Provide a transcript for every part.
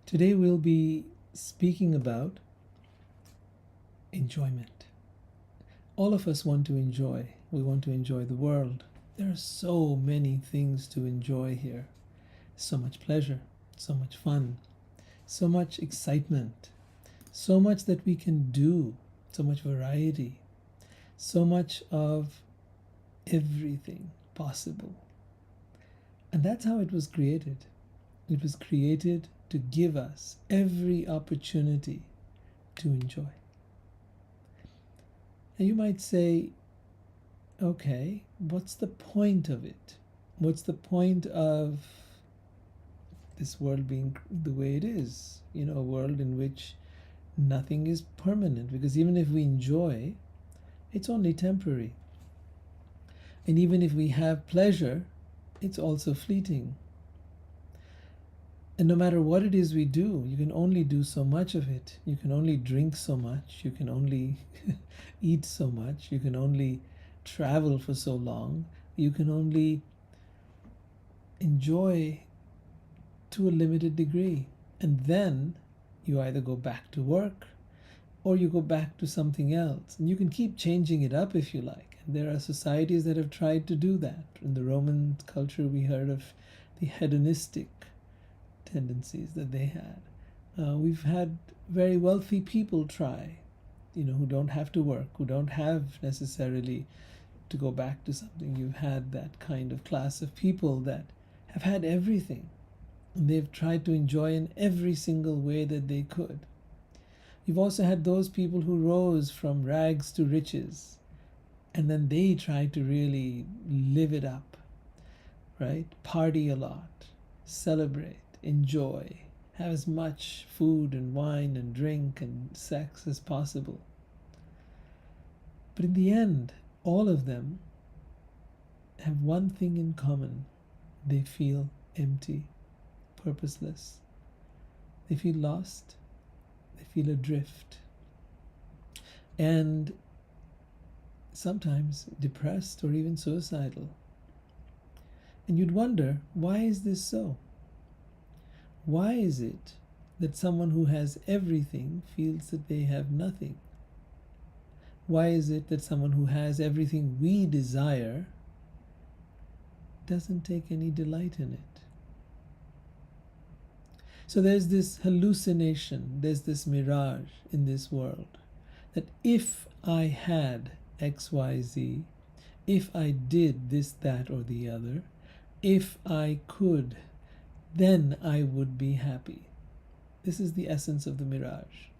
Today we'll be speaking about enjoyment. All of us want to enjoy. We want to enjoy the world. There are so many things to enjoy here. So much pleasure, so much fun, so much excitement, so much that we can do, so much variety, so much of everything possible. And that's how it was created. It was created to give us every opportunity to enjoy. And you might say, okay, what's the point of it? What's the point of this world being the way it is? You know, a world in which nothing is permanent, because even if we enjoy, it's only temporary. And even if we have pleasure, it's also fleeting. And no matter what it is we do, you can only do so much of it. You can only drink so much. You can only eat so much. You can only travel for so long. You can only enjoy to a limited degree. And then you either go back to work or you go back to something else. And you can keep changing it up if you like. And there are societies that have tried to do that. In the Roman culture, we heard of the hedonistic tendencies that they had. We've had very wealthy people try, who don't have to work, who don't have necessarily to go back to something. You've had that kind of class of people that have had everything, and they've tried to enjoy in every single way that they could. You've also had those people who rose from rags to riches, and then they tried to really live it up, right? Party a lot, celebrate, enjoy, have as much food and wine and drink and sex as possible. But in the end, all of them have one thing in common. They feel empty, purposeless. They feel lost. They feel adrift. And sometimes depressed or even suicidal. And you'd wonder, why is this so? Why is it that someone who has everything feels that they have nothing? Why is it that someone who has everything we desire doesn't take any delight in it? So there's this hallucination, there's this mirage in this world that if I had X, Y, Z, if I did this, that, or the other, if I could, then I would be happy. This is the essence of the mirage.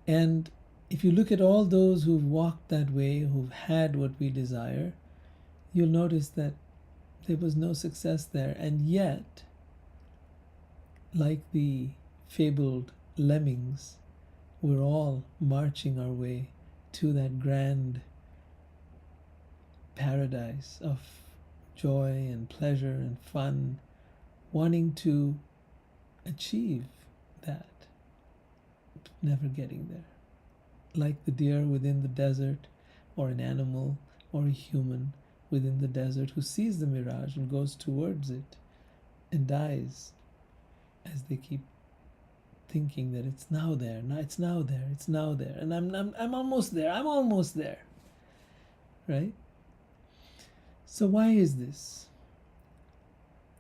And if you look at all those who've walked that way, who've had what we desire, you'll notice that there was no success there. And yet, like the fabled lemmings, we're all marching our way to that grand paradise of joy and pleasure and fun, wanting to achieve that, but never getting there. Like the deer within the desert, or an animal, or a human within the desert who sees the mirage and goes towards it and dies as they keep thinking that it's now there, it's now there, it's now there, and I'm almost there, I'm almost there, right? So why is this?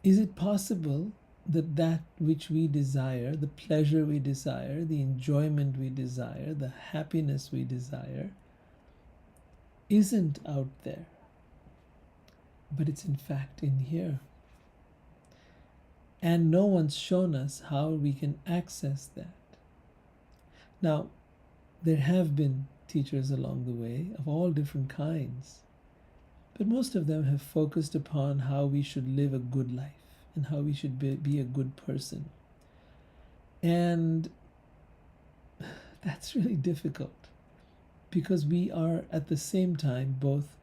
Is it possible that that which we desire, the pleasure we desire, the enjoyment we desire, the happiness we desire, isn't out there, but it's in fact in here? And no one's shown us how we can access that. Now, there have been teachers along the way of all different kinds, but most of them have focused upon how we should live a good life and how we should be a good person. And that's really difficult because we are at the same time both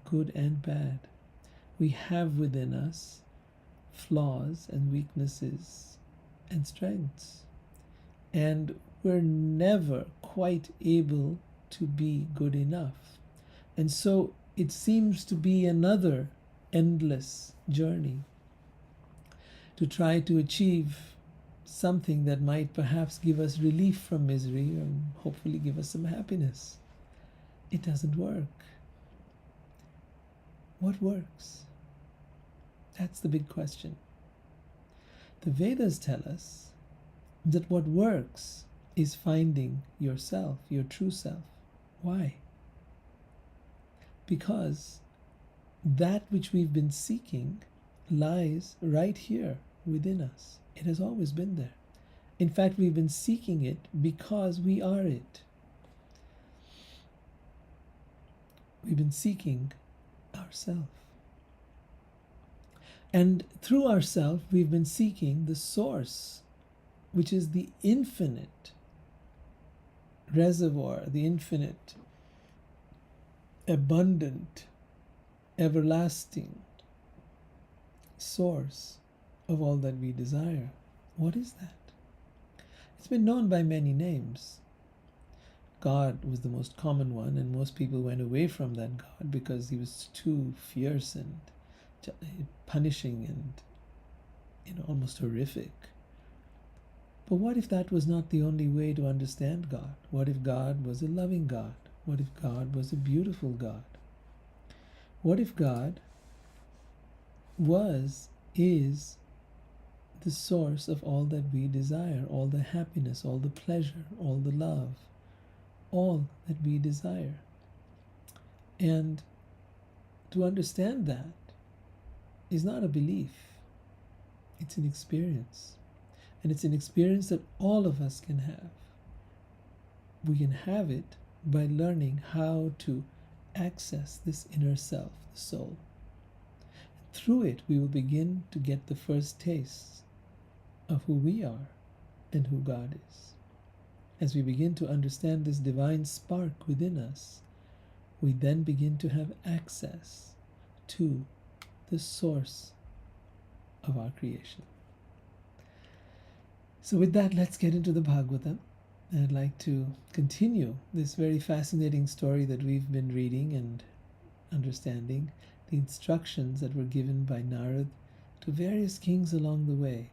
good and bad. We have within us flaws and weaknesses and strengths. And we're never quite able to be good enough. And so it seems to be another endless journey to try to achieve something that might perhaps give us relief from misery and hopefully give us some happiness. It doesn't work. What works? That's the big question. The Vedas tell us that what works is finding yourself, your true self. Why? Because that which we've been seeking lies right here within us. It has always been there. In fact, we've been seeking it because we are it. We've been seeking ourself. And through ourself, we've been seeking the source, which is the infinite reservoir, the infinite, abundant, everlasting source of all that we desire. What is that? It's been known by many names. God was the most common one, and most people went away from that God because he was too fierce and punishing and almost horrific. But what if that was not the only way to understand God? What if God was a loving God? What if God was a beautiful God? What if God is the source of all that we desire, all the happiness, all the pleasure, all the love, all that we desire? And to understand that is not a belief, it's an experience. And it's an experience that all of us can have. We can have it by learning how to access this inner self, the soul. Through it, we will begin to get the first taste of who we are and who God is. As we begin to understand this divine spark within us, we then begin to have access to the source of our creation. So with that, let's get into the Bhagavatam. And I'd like to continue this very fascinating story that we've been reading and understanding, the instructions that were given by Narad to various kings along the way.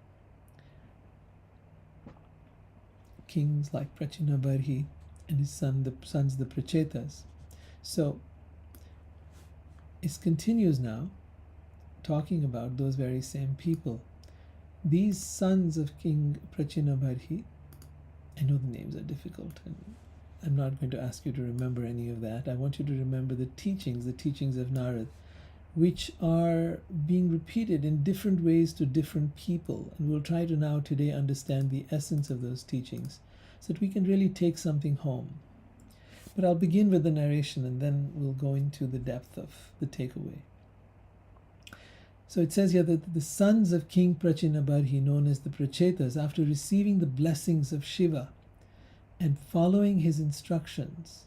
Kings like Prachinabarhi and his sons, the Prachetas. So it continues now, talking about those very same people. These sons of King Prachinabarhi, I know the names are difficult, and I'm not going to ask you to remember any of that. I want you to remember the teachings of Narad, which are being repeated in different ways to different people. And we'll try to now today understand the essence of those teachings so that we can really take something home. But I'll begin with the narration and then we'll go into the depth of the takeaway. So it says here that the sons of King Prachinabarhi, known as the Prachetas, after receiving the blessings of Shiva and following his instructions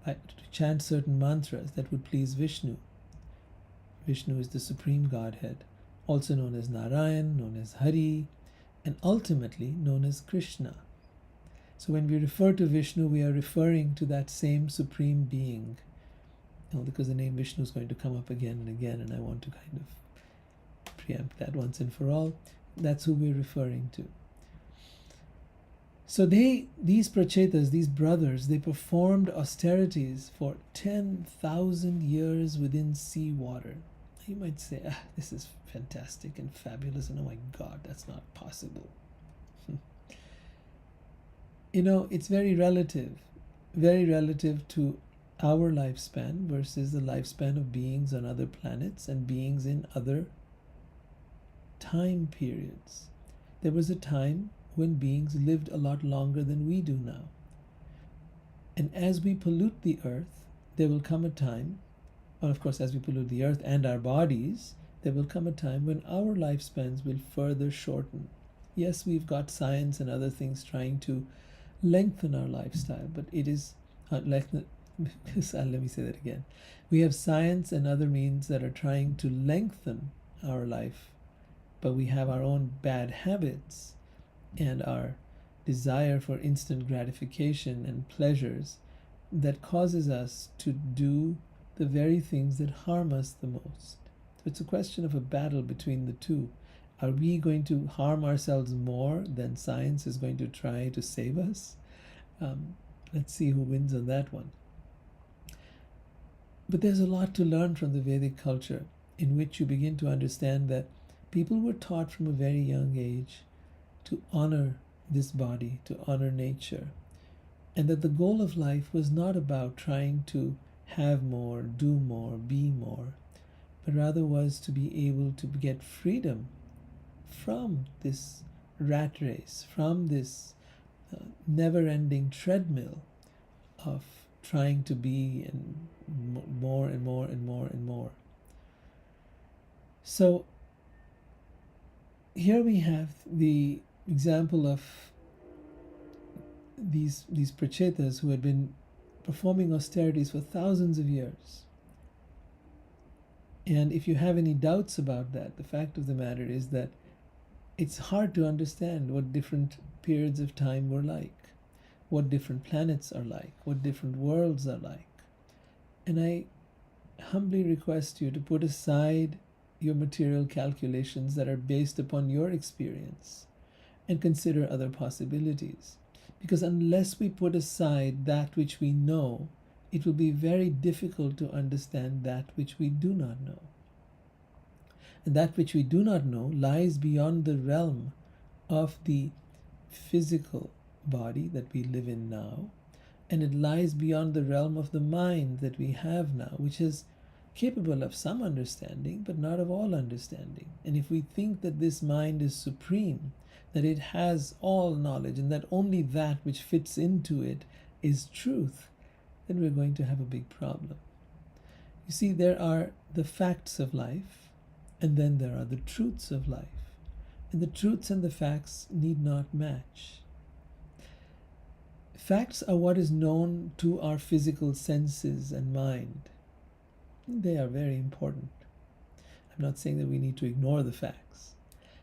to chant certain mantras that would please Vishnu. Vishnu is the supreme Godhead, also known as Narayan, known as Hari, and ultimately known as Krishna. So when we refer to Vishnu, we are referring to that same supreme being. Because the name Vishnu is going to come up again and again, and I want to kind of preempt that once and for all. That's who we're referring to. So these Prachetas, these brothers, they performed austerities for 10,000 years within sea water. You might say, this is fantastic and fabulous, and oh my God, that's not possible. It's very relative to our lifespan versus the lifespan of beings on other planets and beings in other time periods. There was a time when beings lived a lot longer than we do now. And as we pollute the earth, there will come a time, well, of course, as we pollute the earth and our bodies, there will come a time when our lifespans will further shorten. Yes, we've got science and other things trying to lengthen our lifestyle, but it is let me say that again. We have science and other means that are trying to lengthen our life, but we have our own bad habits and our desire for instant gratification and pleasures that causes us to do the very things that harm us the most. So it's a question of a battle between the two. Are we going to harm ourselves more than science is going to try to save us? Let's see who wins on that one. But there's a lot to learn from the Vedic culture, in which you begin to understand that people were taught from a very young age to honor this body, to honor nature, and that the goal of life was not about trying to have more, do more, be more, but rather was to be able to get freedom from this rat race, from this never-ending treadmill of trying to be and more and more and more and more. So here we have the example of these prachetas who had been performing austerities for thousands of years. And if you have any doubts about that, the fact of the matter is that it's hard to understand what different periods of time were like, what different planets are like, what different worlds are like. And I humbly request you to put aside your material calculations that are based upon your experience and consider other possibilities. Because unless we put aside that which we know, it will be very difficult to understand that which we do not know. And that which we do not know lies beyond the realm of the physical body that we live in now, and it lies beyond the realm of the mind that we have now, which is capable of some understanding, but not of all understanding. And if we think that this mind is supreme, that it has all knowledge, and that only that which fits into it is truth, then we're going to have a big problem. You see, there are the facts of life, and then there are the truths of life. And the truths and the facts need not match. Facts are what is known to our physical senses and mind. They are very important. I'm not saying that we need to ignore the facts,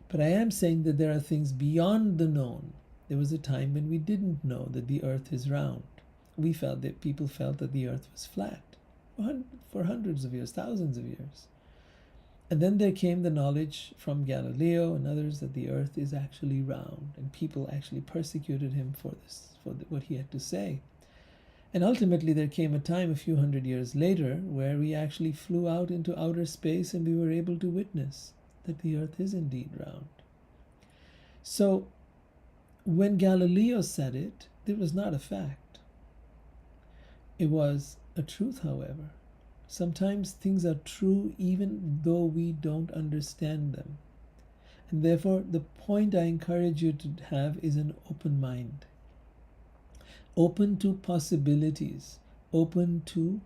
but I am saying that there are things beyond the known. There was a time when we didn't know that the earth is round. We felt that people felt that the earth was flat for hundreds of years, thousands of years. And then there came the knowledge from Galileo and others that the earth is actually round, and people actually persecuted him for this, what he had to say. And ultimately there came a time a few hundred years later where we actually flew out into outer space and we were able to witness that the earth is indeed round. So when Galileo said it, it was not a fact. It was a truth, however. Sometimes things are true even though we don't understand them. And therefore, the point I encourage you to have is an open mind. Open to possibilities, open to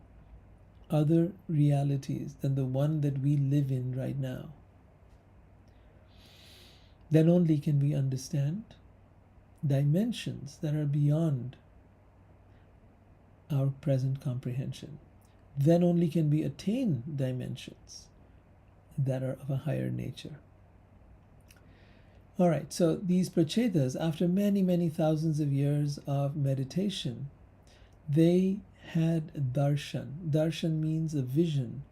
other realities than the one that we live in right now. Then only can we understand dimensions that are beyond our present comprehension. Then only can we attain dimensions that are of a higher nature. All right, so these prachetas, after many, many thousands of years of meditation, they had darshan. Darshan means a vision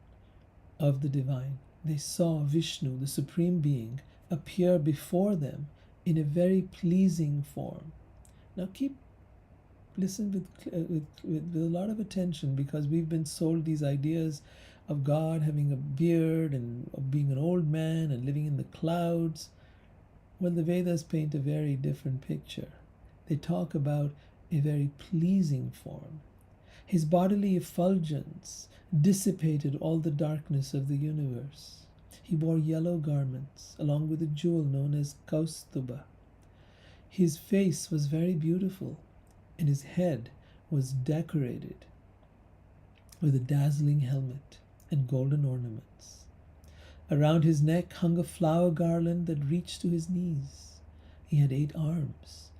of the divine. They saw Vishnu, the Supreme Being, appear before them in a very pleasing form. Now listen with a lot of attention, because we've been sold these ideas of God having a beard and of being an old man and living in the clouds. Well, the Vedas paint a very different picture. They talk about a very pleasing form. His bodily effulgence dissipated all the darkness of the universe. He wore yellow garments along with a jewel known as kaustuba. His face was very beautiful, and his head was decorated with a dazzling helmet and golden ornaments. Around his neck hung a flower garland that reached to his knees. He had 8 arms,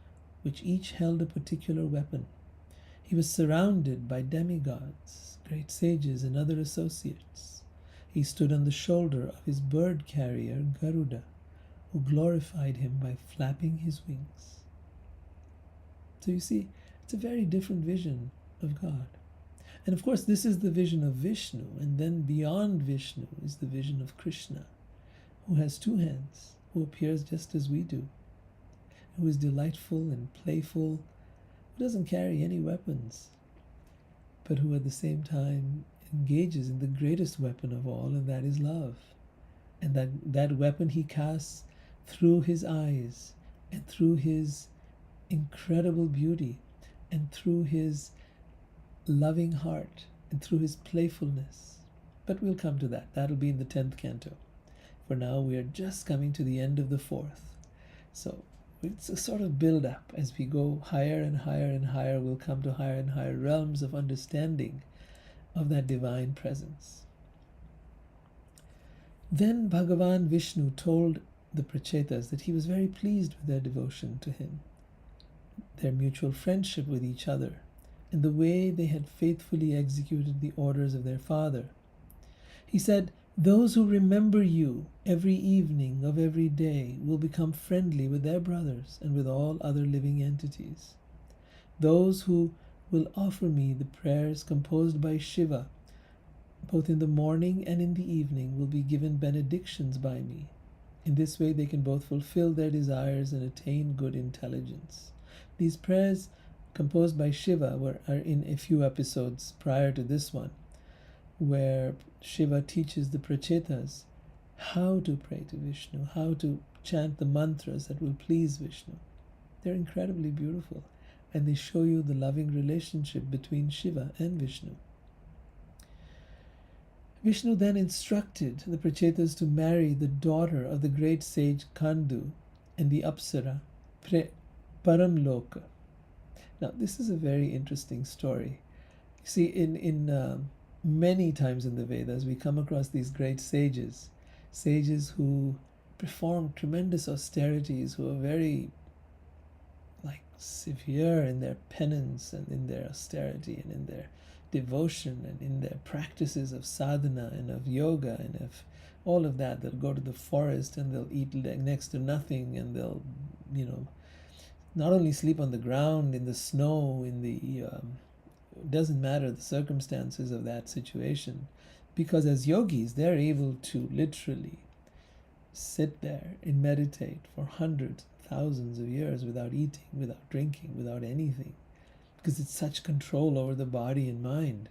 which each held a particular weapon. He was surrounded by demigods, great sages, and other associates. He stood on the shoulder of his bird carrier, Garuda, who glorified him by flapping his wings. So you see, it's a very different vision of God. And of course, this is the vision of Vishnu, and then beyond Vishnu is the vision of Krishna, who has 2 hands who appears just as we do, who is delightful and playful, who doesn't carry any weapons, but who at the same time engages in the greatest weapon of all, and that is love. And that weapon he casts through his eyes, and through his incredible beauty, and through his loving heart, and through his playfulness. But we'll come to that. That'll be in the 10th canto. For now, we are just coming to the end of the 4th. So it's a sort of build up. As we go higher and higher and higher, we'll come to higher and higher realms of understanding of that divine presence. Then Bhagavan Vishnu told the Prachetas that he was very pleased with their devotion to him, their mutual friendship with each other, and the way they had faithfully executed the orders of their father. He said, "Those who remember you every evening of every day will become friendly with their brothers and with all other living entities. Those who will offer me the prayers composed by Shiva, both in the morning and in the evening, will be given benedictions by me. In this way they can both fulfill their desires and attain good intelligence." These prayers composed by Shiva are in a few episodes prior to this one, where Shiva teaches the Prachetas how to pray to Vishnu, how to chant the mantras that will please Vishnu. They're incredibly beautiful, and they show you the loving relationship between Shiva and Vishnu. Vishnu then instructed the Prachetas to marry the daughter of the great sage Canto and the Apsara, Paramloka. Now, this is a very interesting story. You see, in many times in the Vedas, we come across these great sages who perform tremendous austerities, who are very severe in their penance and in their austerity and in their devotion and in their practices of sadhana and of yoga and of all of that. They'll go to the forest and they'll eat next to nothing, and they'll, not only sleep on the ground, in the snow, in the doesn't matter the circumstances of that situation, because as yogis they're able to literally sit there and meditate for hundreds, thousands of years without eating, without drinking, without anything, because it's such control over the body and mind.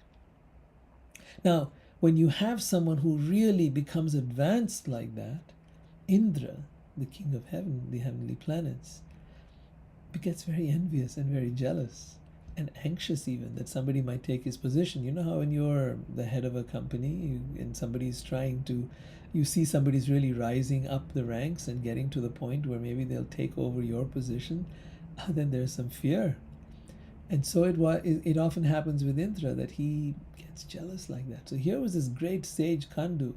Now, when you have someone who really becomes advanced like that, Indra, the king of heaven, the heavenly planets, gets very envious and very jealous and anxious even that somebody might take his position. You know how when you're the head of a company and somebody's trying to, you see somebody's really rising up the ranks and getting to the point where maybe they'll take over your position, then there's some fear. And so it often happens with Indra that he gets jealous like that. So here was this great sage Canto,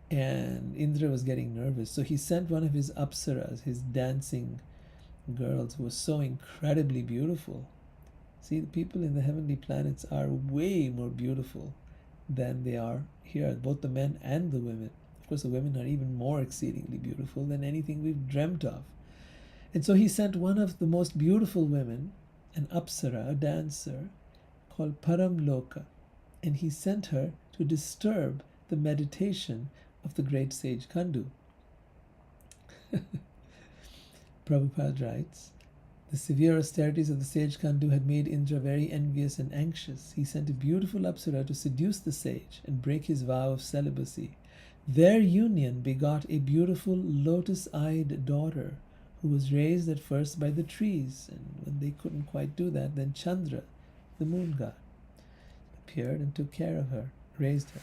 and Indra was getting nervous. So he sent one of his apsaras, his dancing girls, who was so incredibly beautiful. See, the people in the heavenly planets are way more beautiful than they are here, both the men and the women. Of course, the women are even more exceedingly beautiful than anything we've dreamt of. And so he sent one of the most beautiful women, an apsara, a dancer, called Paramloka, and he sent her to disturb the meditation of the great sage Canto. Prabhupada writes, the severe austerities of the sage Canto had made Indra very envious and anxious. He sent a beautiful apsara to seduce the sage and break his vow of celibacy. Their union begot a beautiful lotus-eyed daughter, who was raised at first by the trees, and when they couldn't quite do that, then Chandra, the moon god, appeared and took care of her, raised her.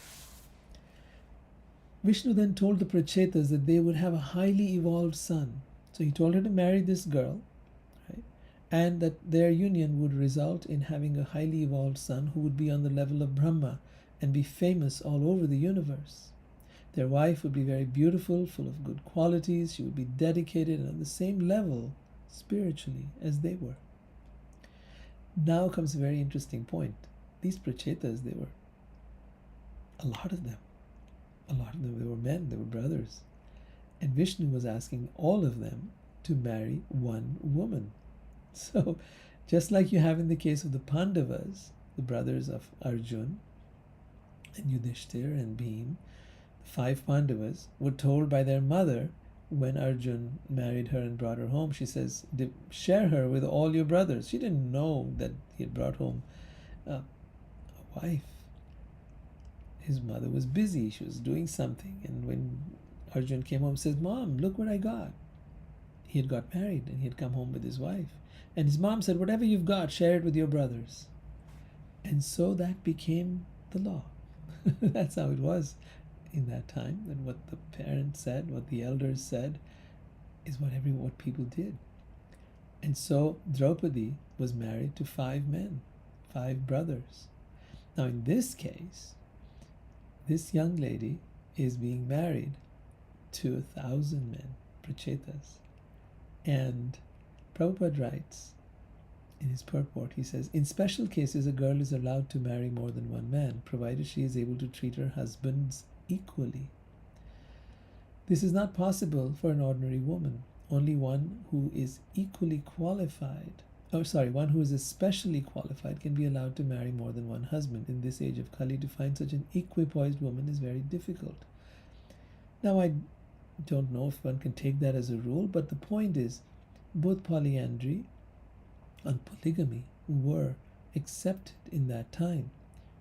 Vishnu then told the Prachetas that they would have a highly evolved son. So he told her to marry this girl, right? And that their union would result in having a highly evolved son who would be on the level of Brahma and be famous all over the universe. Their wife would be very beautiful, full of good qualities. She would be dedicated and on the same level spiritually as they were. Now comes a very interesting point. These Prachetas, they were, a lot of them, they were men, they were brothers. And Vishnu was asking all of them to marry one woman. So, just like you have in the case of the Pandavas, the brothers of Arjun and Yudhishthir and Bhim, the 5 Pandavas were told by their mother when Arjun married her and brought her home, she says, share her with all your brothers. She didn't know that he had brought home a wife. His mother was busy. She was doing something. And when Arjun came home, says, Mom, look what I got. He had got married and he had come home with his wife. And his mom said, whatever you've got, share it with your brothers. And so that became the law. That's how it was in that time. And what the parents said, what the elders said, is what people did. And so Draupadi was married to 5 men, 5 brothers. Now in this case, this young lady is being married to 1,000 men, prachetas. And Prabhupada writes in his purport, he says, in special cases, a girl is allowed to marry more than one man, provided she is able to treat her husbands equally. This is not possible for an ordinary woman. Only one who is equally qualified, one who is especially qualified can be allowed to marry more than one husband. In this age of Kali, to find such an equipoised woman is very difficult. Now, I don't know if one can take that as a rule, but the point is, both polyandry and polygamy were accepted in that time,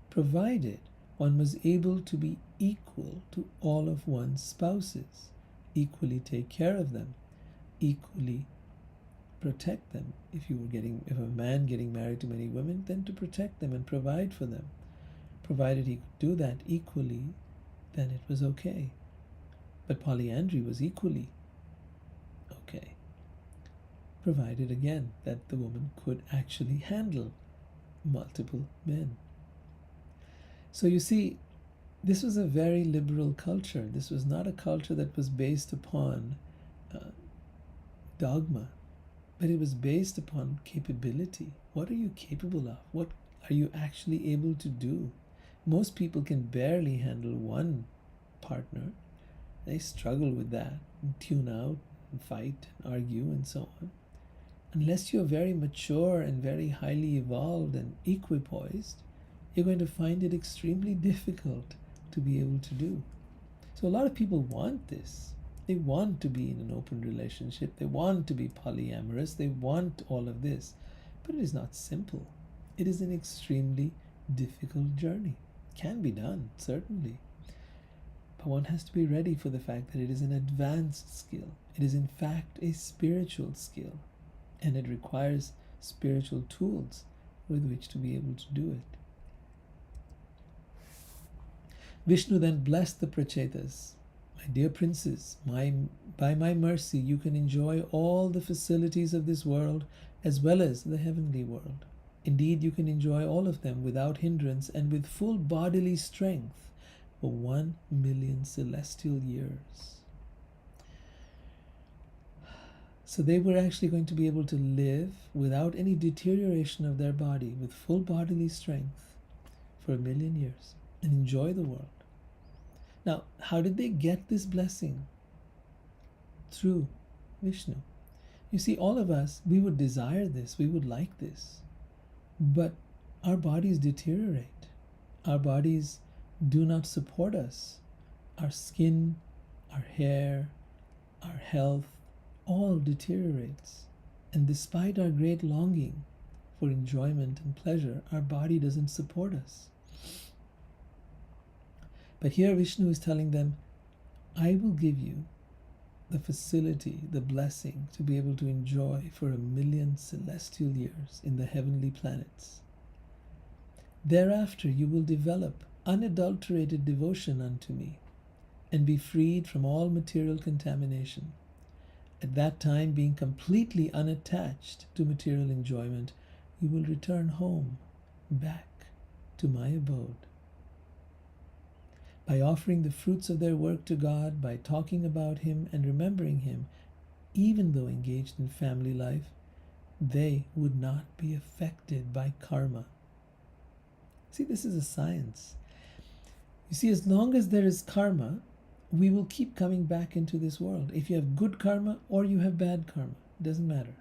provided one was able to be equal to all of one's spouses, equally take care of them, equally protect them. If a man getting married to many women, then to protect them and provide for them. Provided he could do that equally, then it was okay. But polyandry was equally okay, provided again that the woman could actually handle multiple men. So you see, this was a very liberal culture. This was not a culture that was based upon dogma, but it was based upon capability. What are you capable of? What are you actually able to do? Most people can barely handle one partner. They struggle with that and tune out and fight and argue and so on. Unless you're very mature and very highly evolved and equipoised, you're going to find it extremely difficult to be able to do. So a lot of people want this. They want to be in an open relationship. They want to be polyamorous. They want all of this. But it is not simple. It is an extremely difficult journey. It can be done, certainly. But one has to be ready for the fact that it is an advanced skill. It is in fact a spiritual skill. And it requires spiritual tools with which to be able to do it. Vishnu then blessed the prachetas. My dear princes, by my mercy you can enjoy all the facilities of this world as well as the heavenly world. Indeed, you can enjoy all of them without hindrance and with full bodily strength for 1,000,000 celestial years. So they were actually going to be able to live without any deterioration of their body, with full bodily strength for 1,000,000 years and enjoy the world. Now, how did they get this blessing? Through Vishnu. You see, all of us, we would desire this, we would like this, but our bodies deteriorate. Our bodies do not support us. Our skin, our hair, our health, all deteriorates. And despite our great longing for enjoyment and pleasure, our body doesn't support us. But here Vishnu is telling them, I will give you the facility, the blessing to be able to enjoy for 1,000,000 celestial years in the heavenly planets. Thereafter you will develop unadulterated devotion unto me and be freed from all material contamination. At that time, being completely unattached to material enjoyment, you will return home, back to my abode. By offering the fruits of their work to God, by talking about Him and remembering Him, even though engaged in family life, they would not be affected by karma. See, this is a science. You see, as long as there is karma, we will keep coming back into this world. If you have good karma or you have bad karma, it doesn't matter.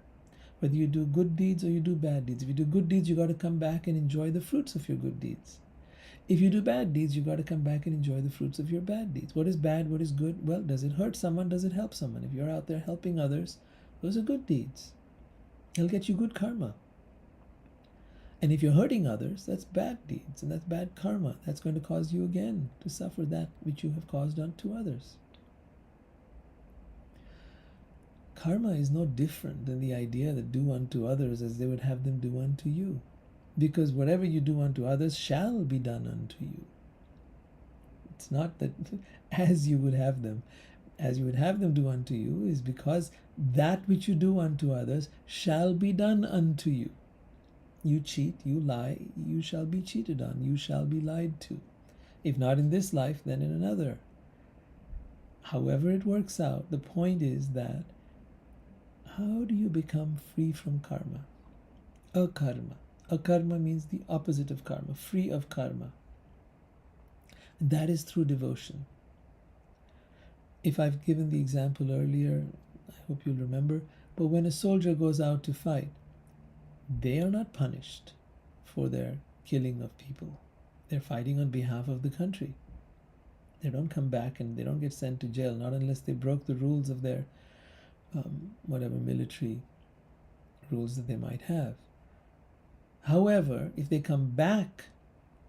Whether you do good deeds or you do bad deeds. If you do good deeds, you got to come back and enjoy the fruits of your good deeds. If you do bad deeds, you got to come back and enjoy the fruits of your bad deeds. What is bad? What is good? Well, does it hurt someone? Does it help someone? If you're out there helping others, those are good deeds. They'll get you good karma. And if you're hurting others, that's bad deeds, and that's bad karma. That's going to cause you again to suffer that which you have caused unto others. Karma is no different than the idea that do unto others as they would have them do unto you. Because whatever you do unto others shall be done unto you. It's not that as you would have them do unto you, is because that which you do unto others shall be done unto you. You cheat, you lie, you shall be cheated on, you shall be lied to. If not in this life, then in another. However it works out, the point is that how do you become free from karma? Akarma. Akarma means the opposite of karma, free of karma. And that is through devotion. If I've given the example earlier, I hope you'll remember, but when a soldier goes out to fight, they are not punished for their killing of people. They're fighting on behalf of the country. They don't come back and they don't get sent to jail, not unless they broke the rules of their whatever military rules that they might have. However, if they come back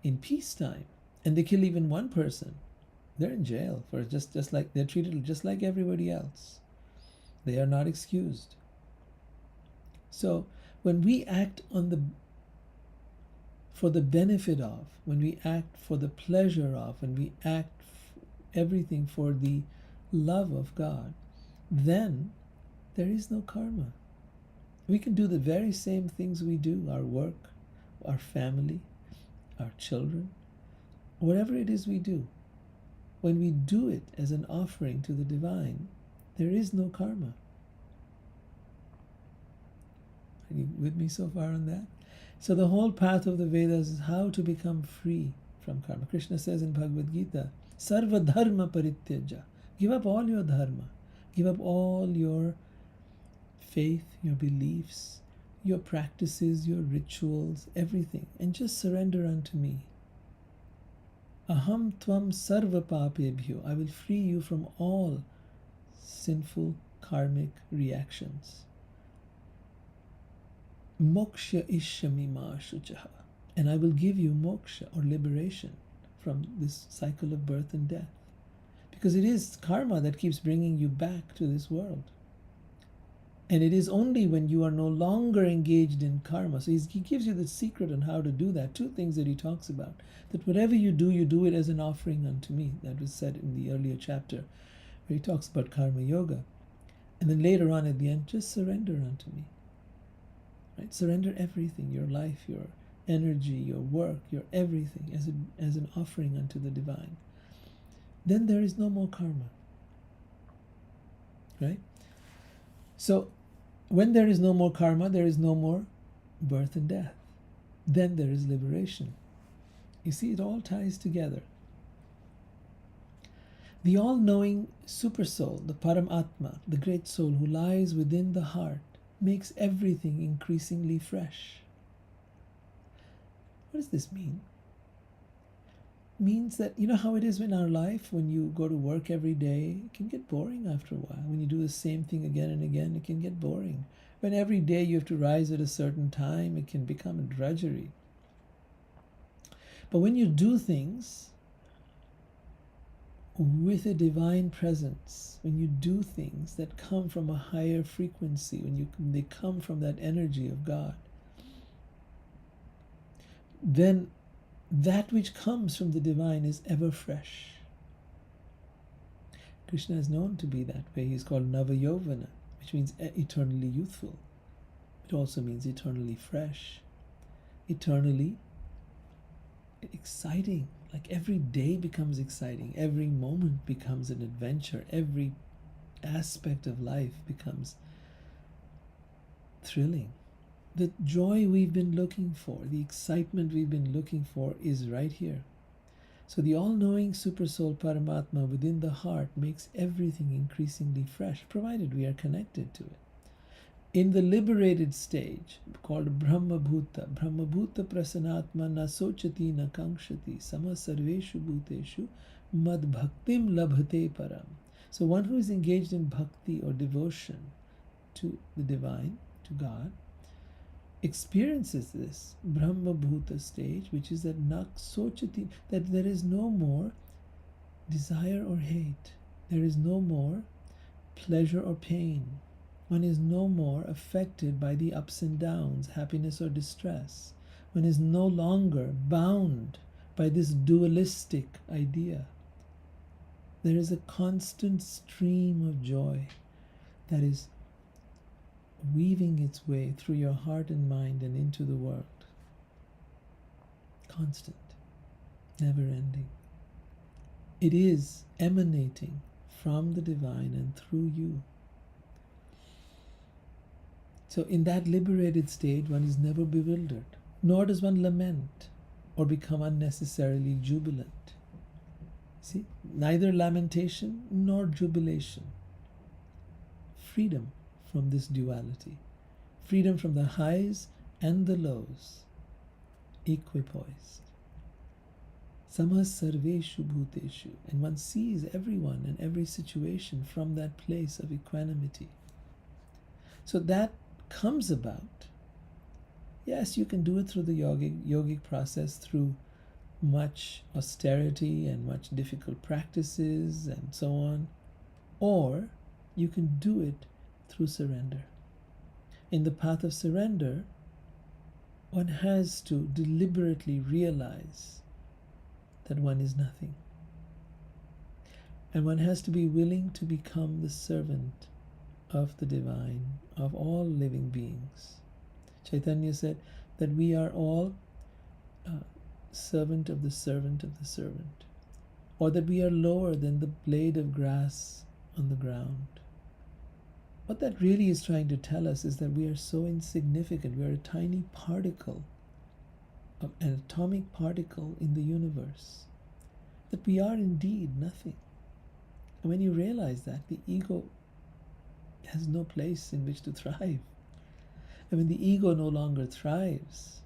in peacetime and they kill even one person, they're in jail for just like they're treated just like everybody else. They are not excused. So when we act for the benefit of, when we act for the pleasure of, when we act everything for the love of God, then there is no karma. We can do the very same things we do, our work, our family, our children, whatever it is we do. When we do it as an offering to the divine, there is no karma. Are you with me so far on that? So the whole path of the Vedas is how to become free from karma. Krishna says in Bhagavad Gita, Sarva dharma parityaja. Give up all your dharma. Give up all your faith, your beliefs, your practices, your rituals, everything, and just surrender unto me. Aham tvam sarva papebhyo. I will free you from all sinful karmic reactions. Moksha ishyami ma shuchaha. And I will give you moksha, or liberation, from this cycle of birth and death. Because it is karma that keeps bringing you back to this world. And it is only when you are no longer engaged in karma. So he gives you the secret on how to do that. Two things that he talks about. That whatever you do it as an offering unto me. That was said in the earlier chapter, where he talks about karma yoga. And then later on at the end, just surrender unto me. Right? Surrender everything, your life, your energy, your work, your everything as an offering unto the divine. Then there is no more karma. Right? So when there is no more karma, there is no more birth and death. Then there is liberation. You see, it all ties together. The all-knowing Supersoul, the Paramatma, the great soul who lies within the heart, makes everything increasingly fresh. What does this mean? It means that, you know how it is in our life, when you go to work every day, it can get boring after a while. When you do the same thing again and again, it can get boring. When every day you have to rise at a certain time, it can become a drudgery. But when you do things with a divine presence, when you do things that come from a higher frequency, when they come from that energy of God, then that which comes from the divine is ever fresh. Krishna is known to be that way. He is called Navayovana, which means eternally youthful. It also means eternally fresh, eternally exciting. Like every day becomes exciting, every moment becomes an adventure, every aspect of life becomes thrilling. The joy we've been looking for, the excitement we've been looking for is right here. So the all-knowing Supersoul Paramatma within the heart makes everything increasingly fresh, provided we are connected to it. In the liberated stage, called Brahma Bhuta Prasanatma na sochati na kankshati sama sarveshu bhuteshu mad bhaktim labhate param. So one who is engaged in bhakti or devotion to the divine, to God, experiences this Brahma Bhuta stage, which is that nak sochati, that there is no more desire or hate, there is no more pleasure or pain. One is no more affected by the ups and downs, happiness or distress. One is no longer bound by this dualistic idea. There is a constant stream of joy that is weaving its way through your heart and mind and into the world. Constant, never ending. It is emanating from the divine and through you. So in that liberated state, one is never bewildered, nor does one lament or become unnecessarily jubilant. See, neither lamentation nor jubilation. Freedom from this duality, freedom from the highs and the lows, equipoised. Samah sarveshu bhuteshu, and one sees everyone and every situation from that place of equanimity. So that comes about. Yes, you can do it through the yogic process, through much austerity and much difficult practices and so on, or you can do it through surrender. In the path of surrender, one has to deliberately realize that one is nothing, and one has to be willing to become the servant of the divine, of all living beings. Chaitanya said that we are all servant of the servant of the servant, or that we are lower than the blade of grass on the ground. What that really is trying to tell us is that we are so insignificant. We are a tiny particle, an atomic particle in the universe, that we are indeed nothing. And when you realize that, the ego has no place in which to thrive. And when the ego no longer thrives,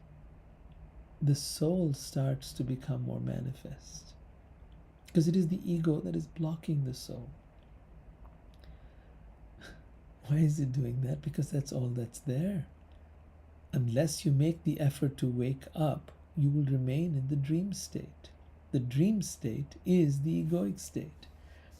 the soul starts to become more manifest. Because it is the ego that is blocking the soul. Why is it doing that? Because that's all that's there. Unless you make the effort to wake up, you will remain in the dream state. The dream state is the egoic state.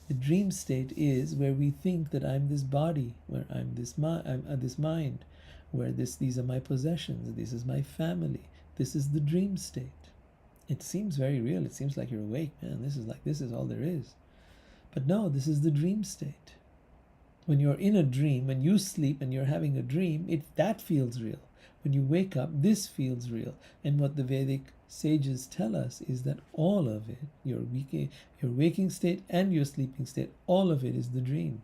The dream state is where we think that I'm this body, where I'm this mind, where these are my possessions, this is my family. This is the dream state. It seems very real. It seems like you're awake, man. This is all there is. But no, this is the dream state. When you're in a dream, when you sleep and you're having a dream, that feels real. When you wake up, this feels real. And what the Vedic sages tell us is that all of it, your waking state and your sleeping state, all of it is the dream.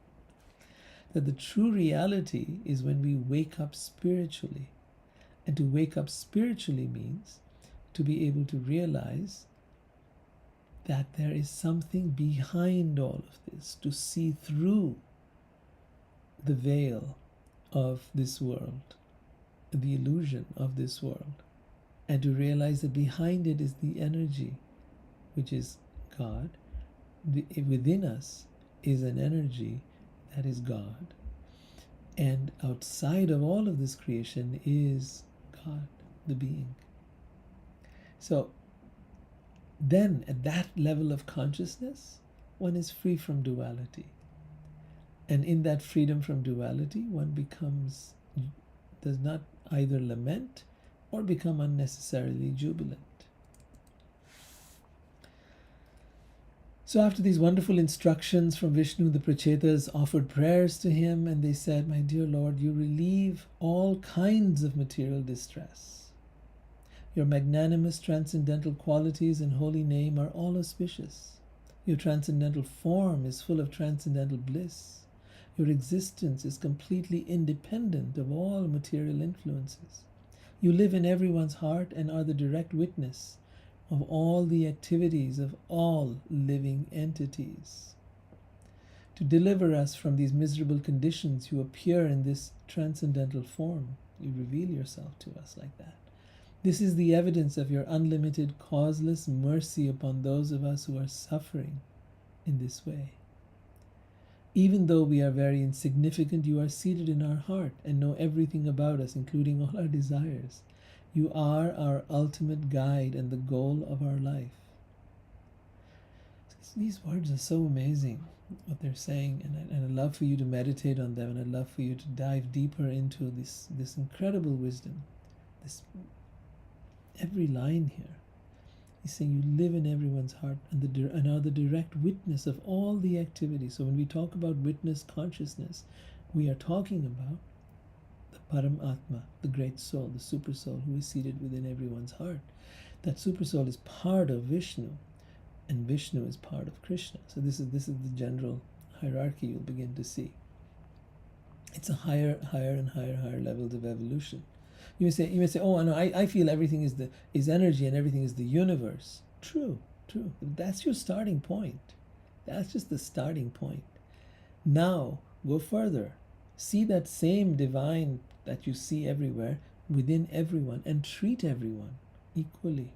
That the true reality is when we wake up spiritually. And to wake up spiritually means to be able to realize that there is something behind all of this, to see through the veil of this world, the illusion of this world, and to realize that behind it is the energy, which is God. Within us is an energy that is God, and outside of all of this creation is God, the being. So then at that level of consciousness, one is free from duality. And in that freedom from duality, one does not either lament or become unnecessarily jubilant. So after these wonderful instructions from Vishnu, the Prachetas offered prayers to him, and they said, "My dear Lord, you relieve all kinds of material distress. Your magnanimous transcendental qualities and holy name are all auspicious. Your transcendental form is full of transcendental bliss. Your existence is completely independent of all material influences. You live in everyone's heart and are the direct witness of all the activities of all living entities. To deliver us from these miserable conditions, you appear in this transcendental form. You reveal yourself to us like that. This is the evidence of your unlimited, causeless mercy upon those of us who are suffering in this way. Even though we are very insignificant, you are seated in our heart and know everything about us, including all our desires. You are our ultimate guide and the goal of our life. These words are so amazing, what they're saying, and I'd love for you to meditate on them, and I'd love for you to dive deeper into this incredible wisdom. This every line here. He's saying you live in everyone's heart and are the direct witness of all the activity. So when we talk about witness consciousness, we are talking about the Paramatma, the great soul, the super soul who is seated within everyone's heart. That super soul is part of Vishnu, and Vishnu is part of Krishna. So this is the general hierarchy you'll begin to see. It's a higher levels of evolution. You may say, oh, no, I feel everything is energy and everything is the universe. True. That's your starting point. That's just the starting point. Now, go further. See that same divine that you see everywhere within everyone, and treat everyone equally.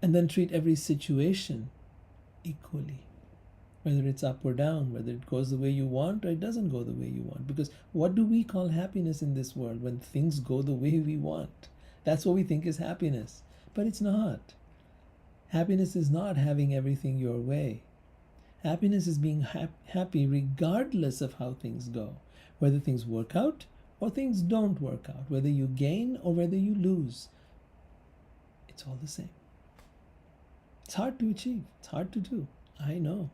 And then treat every situation equally. Whether it's up or down, whether it goes the way you want or it doesn't go the way you want. Because what do we call happiness in this world when things go the way we want? That's what we think is happiness. But it's not. Happiness is not having everything your way. Happiness is being happy regardless of how things go. Whether things work out or things don't work out. Whether you gain or whether you lose. It's all the same. It's hard to achieve. It's hard to do. I know.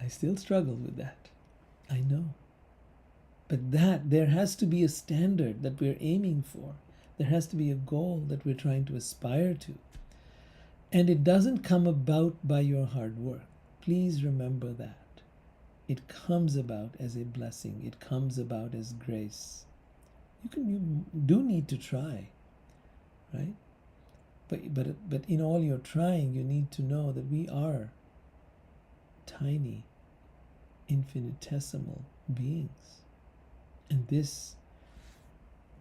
I still struggle with that. I know. But there has to be a standard that we're aiming for. There has to be a goal that we're trying to aspire to. And it doesn't come about by your hard work. Please remember that. It comes about as a blessing. It comes about as grace. You do need to try, right? But in all your trying, you need to know that we are tiny, infinitesimal beings. And this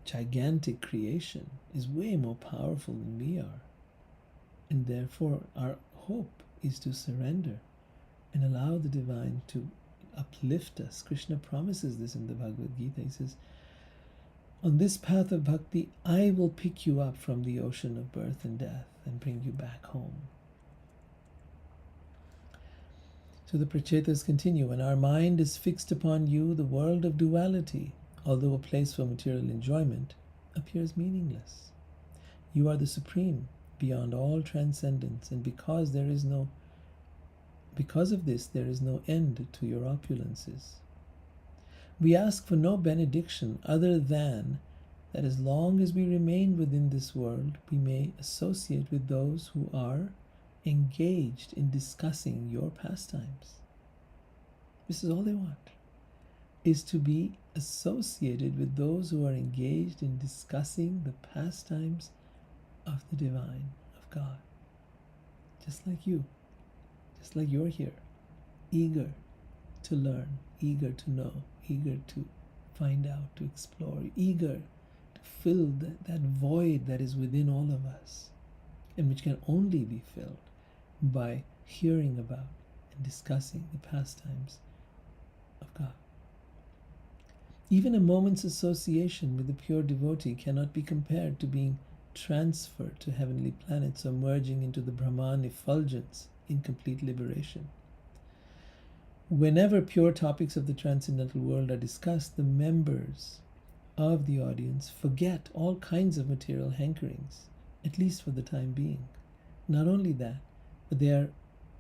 gigantic creation is way more powerful than we are. And therefore, our hope is to surrender and allow the divine to uplift us. Krishna promises this in the Bhagavad Gita. He says, on this path of bhakti, I will pick you up from the ocean of birth and death and bring you back home. So the Prachetas continue. When our mind is fixed upon you, the world of duality, although a place for material enjoyment, appears meaningless. You are the supreme, beyond all transcendence, and because of this, there is no end to your opulences. We ask for no benediction other than that as long as we remain within this world, we may associate with those who are engaged in discussing your pastimes. This is all they want, is to be associated with those who are engaged in discussing the pastimes of the divine, of God. Just like you, just like you're here, eager to learn, eager to know, eager to find out, to explore, eager to fill that void that is within all of us, and which can only be filled by hearing about and discussing the pastimes of God. Even a moment's association with the pure devotee cannot be compared to being transferred to heavenly planets or merging into the Brahman effulgence in complete liberation. Whenever pure topics of the transcendental world are discussed, the members of the audience forget all kinds of material hankerings, at least for the time being. Not only that, but they are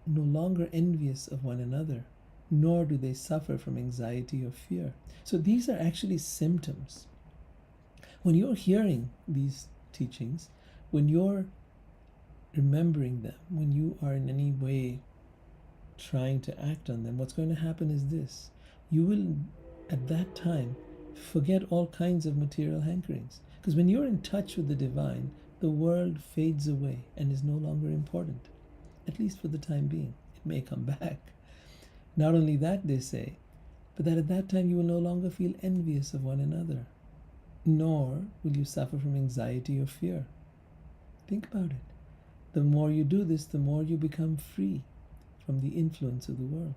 no longer envious of one another, nor do they suffer from anxiety or fear. So these are actually symptoms. When you're hearing these teachings, when you're remembering them, when you are in any way trying to act on them, what's going to happen is this. You will, at that time, forget all kinds of material hankerings. Because when you're in touch with the divine, the world fades away and is no longer important, at least for the time being. may come back. Not only that, they say, but that at that time you will no longer feel envious of one another, nor will you suffer from anxiety or fear. Think about it. The more you do this, the more you become free from the influence of the world.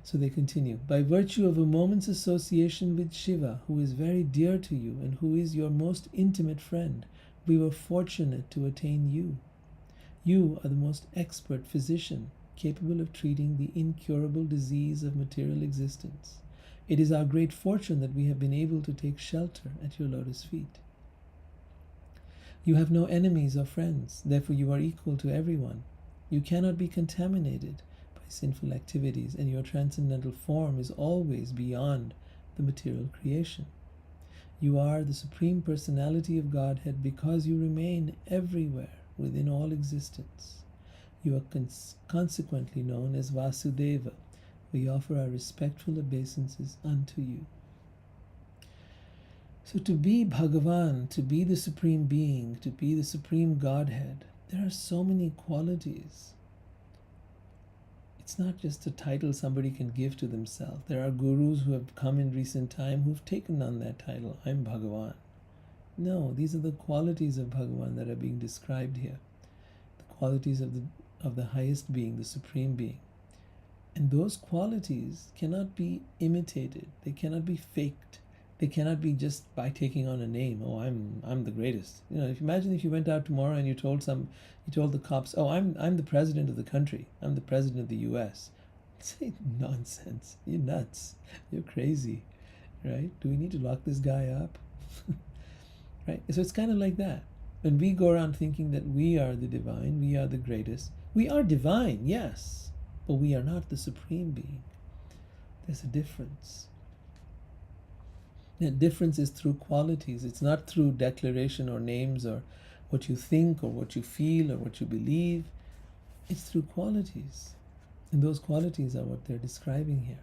So they continue, by virtue of a moment's association with Shiva, who is very dear to you and who is your most intimate friend, we were fortunate to attain you. You are the most expert physician, capable of treating the incurable disease of material existence. It is our great fortune that we have been able to take shelter at your lotus feet. You have no enemies or friends, therefore you are equal to everyone. You cannot be contaminated by sinful activities, and your transcendental form is always beyond the material creation. You are the Supreme Personality of Godhead because you remain everywhere within all existence. You are consequently known as Vasudeva. We offer our respectful obeisances unto you. So to be Bhagavan, to be the Supreme Being, to be the Supreme Godhead, there are so many qualities. It's not just a title somebody can give to themselves. There are gurus who have come in recent time who've taken on that title, I'm Bhagavan. No, these are the qualities of Bhagavan that are being described here. The qualities of the highest being, the Supreme Being. And those qualities cannot be imitated. They cannot be faked. They cannot be just by taking on a name. Oh, I'm the greatest. You know, imagine if you went out tomorrow and you told the cops, oh, I'm the president of the country. I'm the president of the U.S. Say nonsense. You're nuts. You're crazy, right? Do we need to lock this guy up? Right? So it's kind of like that. When we go around thinking that we are the divine, we are the greatest. We are divine, yes, but we are not the Supreme Being. There's a difference. That difference is through qualities. It's not through declaration or names or what you think or what you feel or what you believe. It's through qualities. And those qualities are what they're describing here.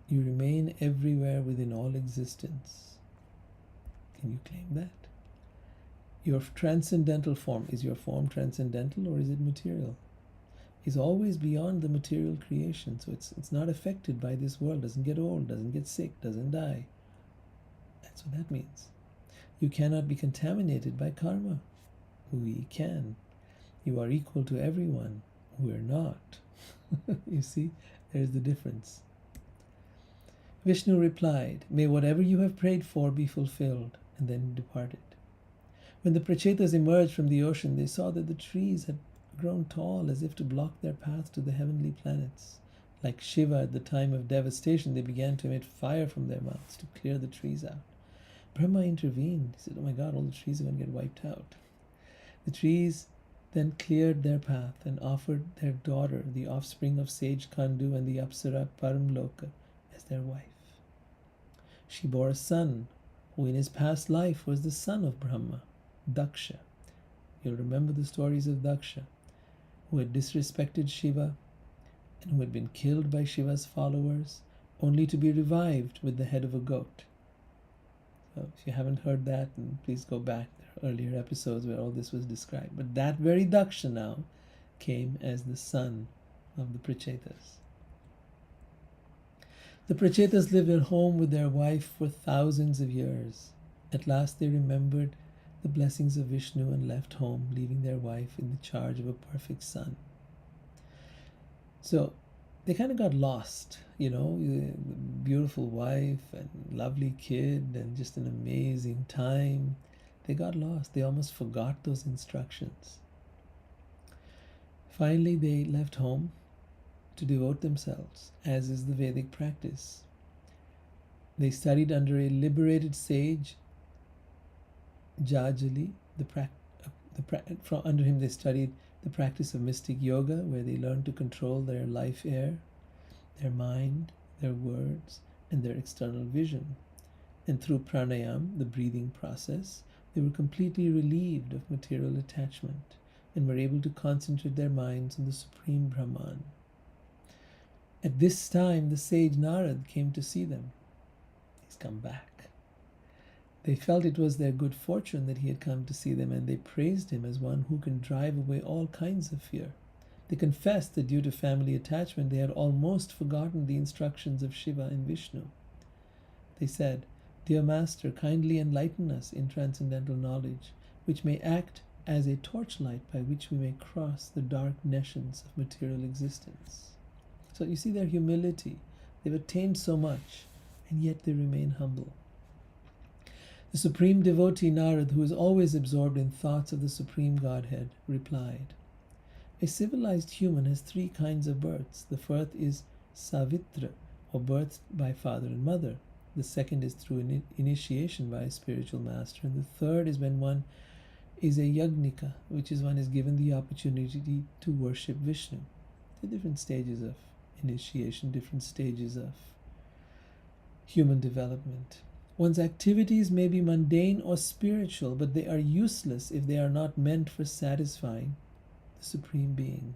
You remain everywhere within all existence. Can you claim that? Your transcendental form, is your form transcendental or is it material? Is always beyond the material creation, so it's not affected by this world, doesn't get old, doesn't get sick, doesn't die. That's what that means. You cannot be contaminated by karma. We can. You are equal to everyone. We're not. You see, there's the difference. Vishnu replied, may whatever you have prayed for be fulfilled, and then departed. When the Prachetas emerged from the ocean, they saw that the trees had grown tall as if to block their path to the heavenly planets. Like Shiva at the time of devastation, they began to emit fire from their mouths to clear the trees out. Brahma intervened. He said, oh my God, all the trees are going to get wiped out. The trees then cleared their path and offered their daughter, the offspring of sage Kandu and the Apsara Paramloka, as their wife. She bore a son, who in his past life was the son of Brahma, Daksha. You'll remember the stories of Daksha, who had disrespected Shiva and who had been killed by Shiva's followers, only to be revived with the head of a goat. So if you haven't heard that, then please go back. There are earlier episodes where all this was described. But that very Daksha now came as the son of the Prachetas. The Prachetas lived at home with their wife for thousands of years. At last they remembered the blessings of Vishnu and left home, leaving their wife in the charge of a perfect son. So they kind of got lost, you know, beautiful wife and lovely kid and just an amazing time. They got lost. They almost forgot those instructions. Finally, they left home to devote themselves, as is the Vedic practice. They studied under a liberated sage, Jajali. Under him they studied the practice of mystic yoga, where they learned to control their life air, their mind, their words, and their external vision. And through pranayam, the breathing process, they were completely relieved of material attachment and were able to concentrate their minds on the Supreme Brahman. At this time, the sage Narad came to see them. He's come back. They felt it was their good fortune that he had come to see them, and they praised him as one who can drive away all kinds of fear. They confessed that due to family attachment, they had almost forgotten the instructions of Shiva and Vishnu. They said, "Dear Master, kindly enlighten us in transcendental knowledge, which may act as a torchlight by which we may cross the dark nescience of material existence." So you see their humility. They've attained so much, and yet they remain humble. The supreme devotee Narad, who is always absorbed in thoughts of the supreme Godhead, replied, "A civilized human has three kinds of births. The first is Savitra, or birth by father and mother. The second is through initiation by a spiritual master. And the third is when one is a Yagnika, which is one is given the opportunity to worship Vishnu." The different stages of initiation, different stages of human development. One's activities may be mundane or spiritual, but they are useless if they are not meant for satisfying the Supreme Being.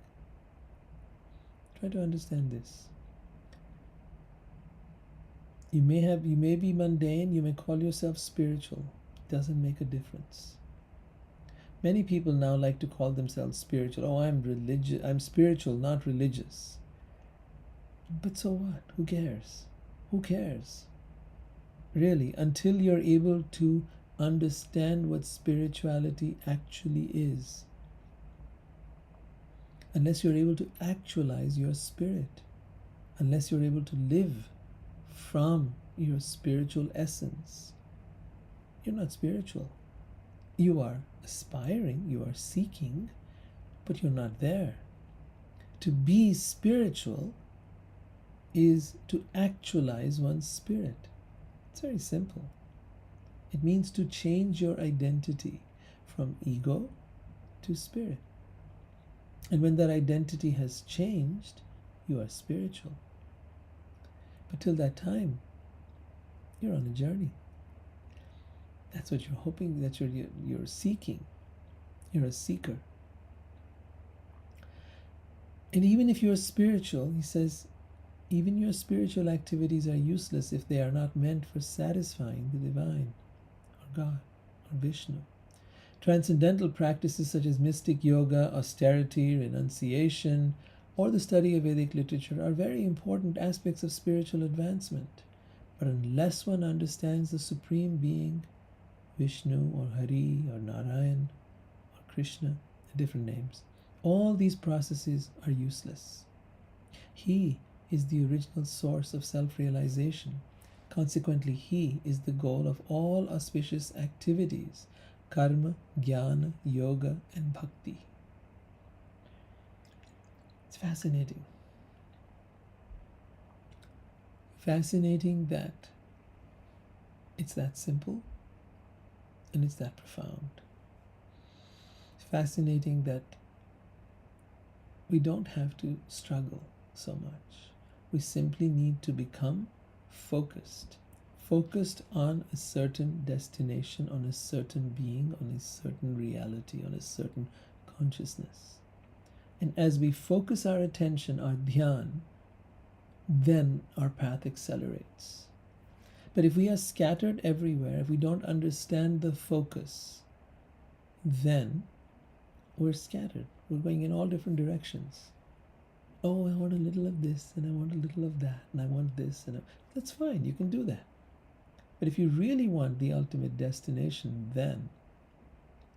Try to understand this. You may be mundane, you may call yourself spiritual. It doesn't make a difference. Many people now like to call themselves spiritual. Oh, I'm spiritual, not religious. But so what? Who cares? Who cares? Really, until you're able to understand what spirituality actually is, unless you're able to actualize your spirit, unless you're able to live from your spiritual essence, you're not spiritual. You are aspiring, you are seeking, but you're not there. To be spiritual is to actualize one's spirit. It's very simple. It means to change your identity from ego to spirit. And when that identity has changed, you are spiritual. But till that time, you're on a journey. That's what you're hoping, that you're seeking. You're a seeker. And even if you're spiritual, he says, even your spiritual activities are useless if they are not meant for satisfying the divine, or God, or Vishnu. Transcendental practices such as mystic yoga, austerity, renunciation, or the study of Vedic literature are very important aspects of spiritual advancement. But unless one understands the Supreme Being, Vishnu or Hari or Narayan or Krishna, different names, all these processes are useless. He is the original source of self-realization. Consequently, he is the goal of all auspicious activities: karma, jnana, yoga, and bhakti. It's fascinating. Fascinating that it's that simple and it's that profound. It's fascinating that we don't have to struggle so much. We simply need to become focused on a certain destination, on a certain being, on a certain reality, on a certain consciousness. And as we focus our attention, our dhyan, then our path accelerates. But if we are scattered everywhere, if we don't understand the focus, then we're scattered. We're going in all different directions. Oh, I want a little of this, and I want a little of that, and I want this, and that's fine, you can do that. But if you really want the ultimate destination, then,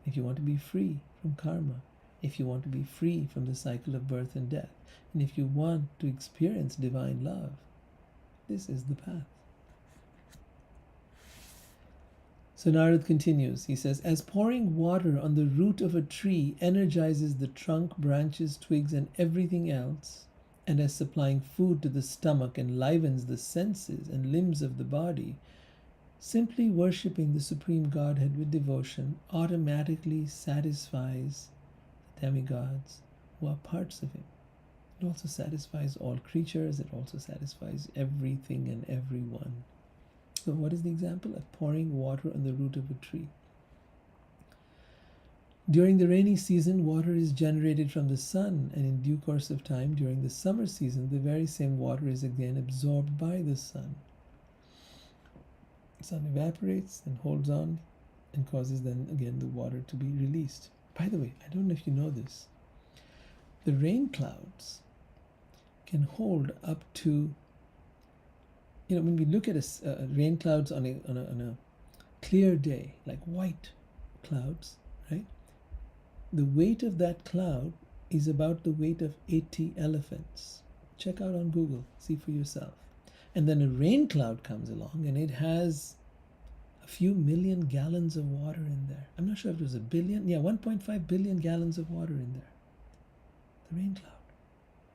if you want to be free from karma, if you want to be free from the cycle of birth and death, and if you want to experience divine love, this is the path. So Narad continues, he says, as pouring water on the root of a tree energizes the trunk, branches, twigs, and everything else, and as supplying food to the stomach enlivens the senses and limbs of the body, simply worshipping the Supreme Godhead with devotion automatically satisfies the demigods who are parts of him. It also satisfies all creatures, it also satisfies everything and everyone. So what is the example of pouring water on the root of a tree? During the rainy season, water is generated from the sun, and in due course of time, during the summer season, the very same water is again absorbed by the sun. The sun evaporates, then holds on, and causes then again the water to be released. By the way, I don't know if you know this. The rain clouds can hold up to, when we look at rain clouds on a clear day, like white clouds, right? The weight of that cloud is about the weight of 80 elephants. Check out on Google, see for yourself. And then a rain cloud comes along and it has a few million gallons of water in there. I'm not sure if it was a billion. Yeah, 1.5 billion gallons of water in there. The rain cloud.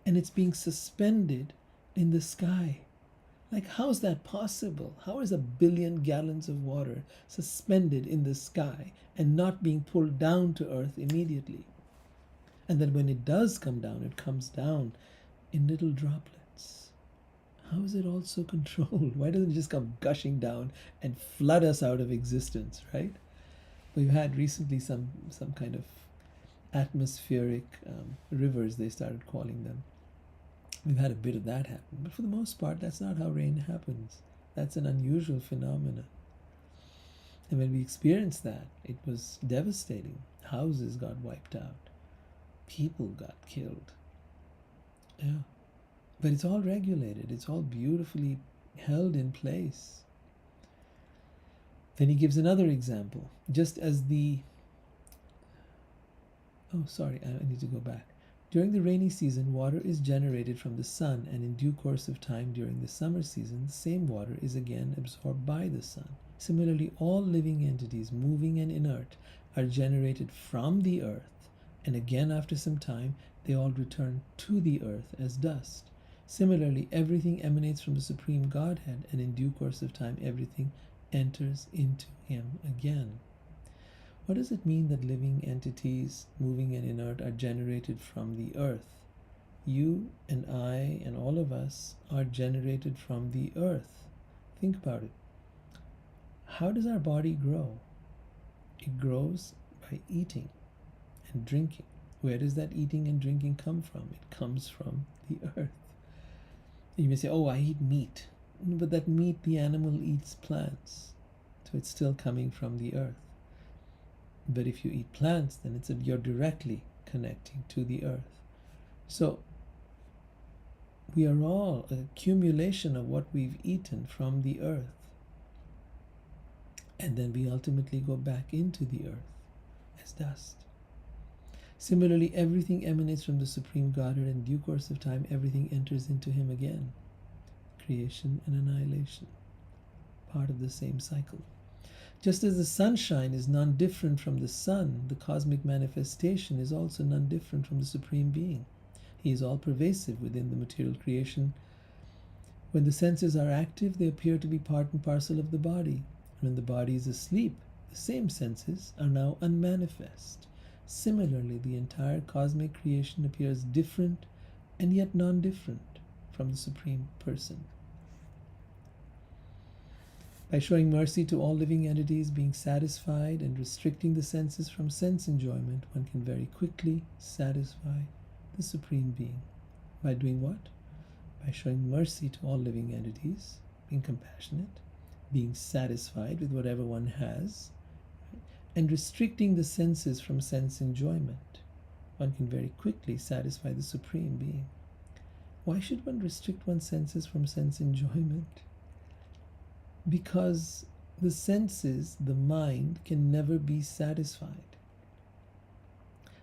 And it's being suspended in the sky. Like, how is that possible? How is a billion gallons of water suspended in the sky and not being pulled down to earth immediately? And then when it does come down, it comes down in little droplets. How is it all so controlled? Why doesn't it just come gushing down and flood us out of existence, right? We've had recently some kind of atmospheric rivers, they started calling them. We've had a bit of that happen, but for the most part, that's not how rain happens. That's an unusual phenomenon. And when we experienced that, it was devastating. Houses got wiped out. People got killed. Yeah. But it's all regulated. It's all beautifully held in place. Then he gives another example. Just as I need to go back. During the rainy season, water is generated from the sun, and in due course of time during the summer season, the same water is again absorbed by the sun. Similarly, all living entities, moving and inert, are generated from the earth, and again after some time, they all return to the earth as dust. Similarly, everything emanates from the Supreme Godhead, and in due course of time, everything enters into Him again. What does it mean that living entities, moving and inert, are generated from the earth? You and I and all of us are generated from the earth. Think about it. How does our body grow? It grows by eating and drinking. Where does that eating and drinking come from? It comes from the earth. You may say, oh, I eat meat. But that meat, the animal eats plants. So it's still coming from the earth. But if you eat plants, then you're directly connecting to the earth. So we are all an accumulation of what we've eaten from the earth. And then we ultimately go back into the earth as dust. Similarly, everything emanates from the Supreme Godhead, and in due course of time, everything enters into Him again. Creation and annihilation, part of the same cycle. Just as the sunshine is none different from the sun, the cosmic manifestation is also none different from the Supreme Being. He is all pervasive within the material creation. When the senses are active, they appear to be part and parcel of the body. When the body is asleep, the same senses are now unmanifest. Similarly, the entire cosmic creation appears different and yet non-different from the Supreme Person. By showing mercy to all living entities, being satisfied and restricting the senses from sense enjoyment, one can very quickly satisfy the Supreme Being. By doing what? By showing mercy to all living entities, being compassionate, being satisfied with whatever one has, and restricting the senses from sense enjoyment. One can very quickly satisfy the Supreme Being. Why should one restrict one's senses from sense enjoyment? Because the senses, the mind, can never be satisfied.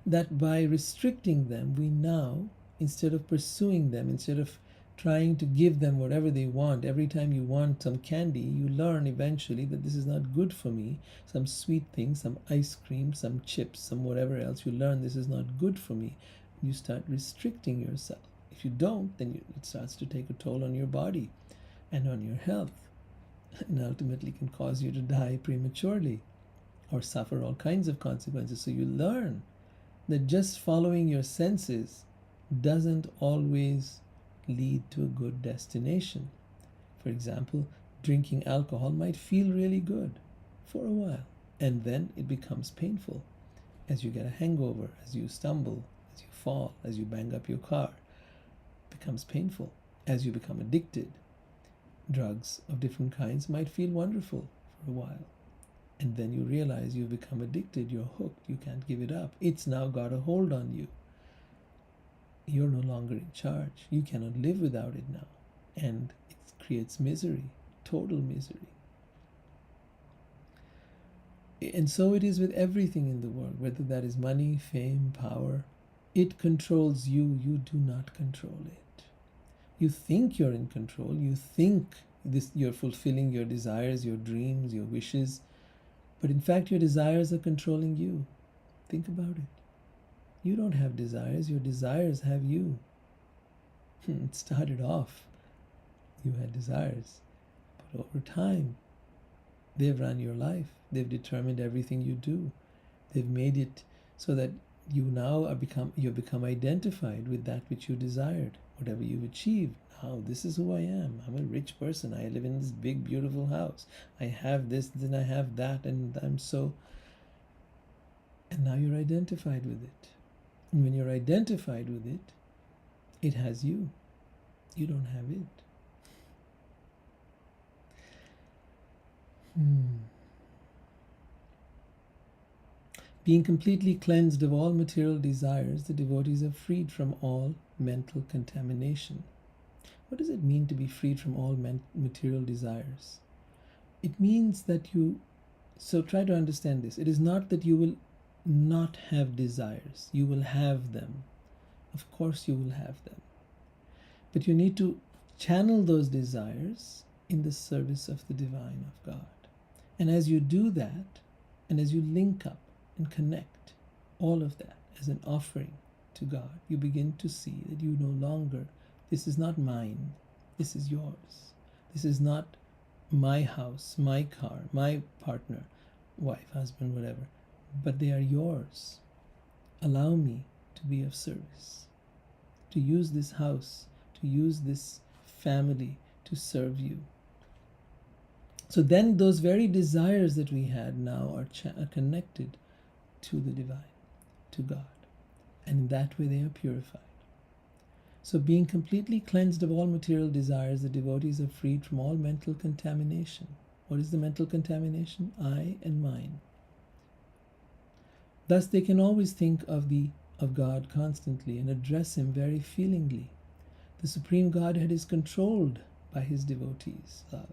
That by restricting them, we now, instead of pursuing them, instead of trying to give them whatever they want, every time you want some candy, you learn eventually that this is not good for me, some sweet thing, some ice cream, some chips, some whatever else, you learn this is not good for me. You start restricting yourself. If you don't, then it starts to take a toll on your body and on your health, and ultimately can cause you to die prematurely or suffer all kinds of consequences. So you learn that just following your senses doesn't always lead to a good destination. For example, drinking alcohol might feel really good for a while, and then it becomes painful as you get a hangover, as you stumble, as you fall, as you bang up your car. It becomes painful as you become addicted. Drugs of different kinds might feel wonderful for a while. And then you realize you've become addicted, you're hooked, you can't give it up. It's now got a hold on you. You're no longer in charge. You cannot live without it now. And it creates misery, total misery. And so it is with everything in the world, whether that is money, fame, power. It controls you. You do not control it. You think you're in control. You think you're fulfilling your desires, your dreams, your wishes. But in fact, your desires are controlling you. Think about it. You don't have desires. Your desires have you. It started off, you had desires. But over time, they've run your life. They've determined everything you do. They've made it so that you now you've become identified with that which you desired, whatever you've achieved. Now, this is who I am. I'm a rich person. I live in this big, beautiful house. I have this, then I have that, and I'm so... And now you're identified with it. And when you're identified with it, it has you. You don't have it. Being completely cleansed of all material desires, the devotees are freed from all mental contamination. What does it mean to be freed from all material desires? It means that so try to understand this. It is not that you will not have desires. You will have them. Of course you will have them. But you need to channel those desires in the service of the divine, of God. And as you do that, and as you link up and connect all of that as an offering to God, you begin to see that you no longer, this is not mine, this is yours. This is not my house, my car, my partner, wife, husband, whatever, but they are yours. Allow me to be of service, to use this house, to use this family to serve you. So then those very desires that we had now are connected to the divine, to God. And in that way they are purified. So being completely cleansed of all material desires, the devotees are freed from all mental contamination. What is the mental contamination? I and mine. Thus they can always think of God constantly and address him very feelingly. The Supreme Godhead is controlled by his devotees' love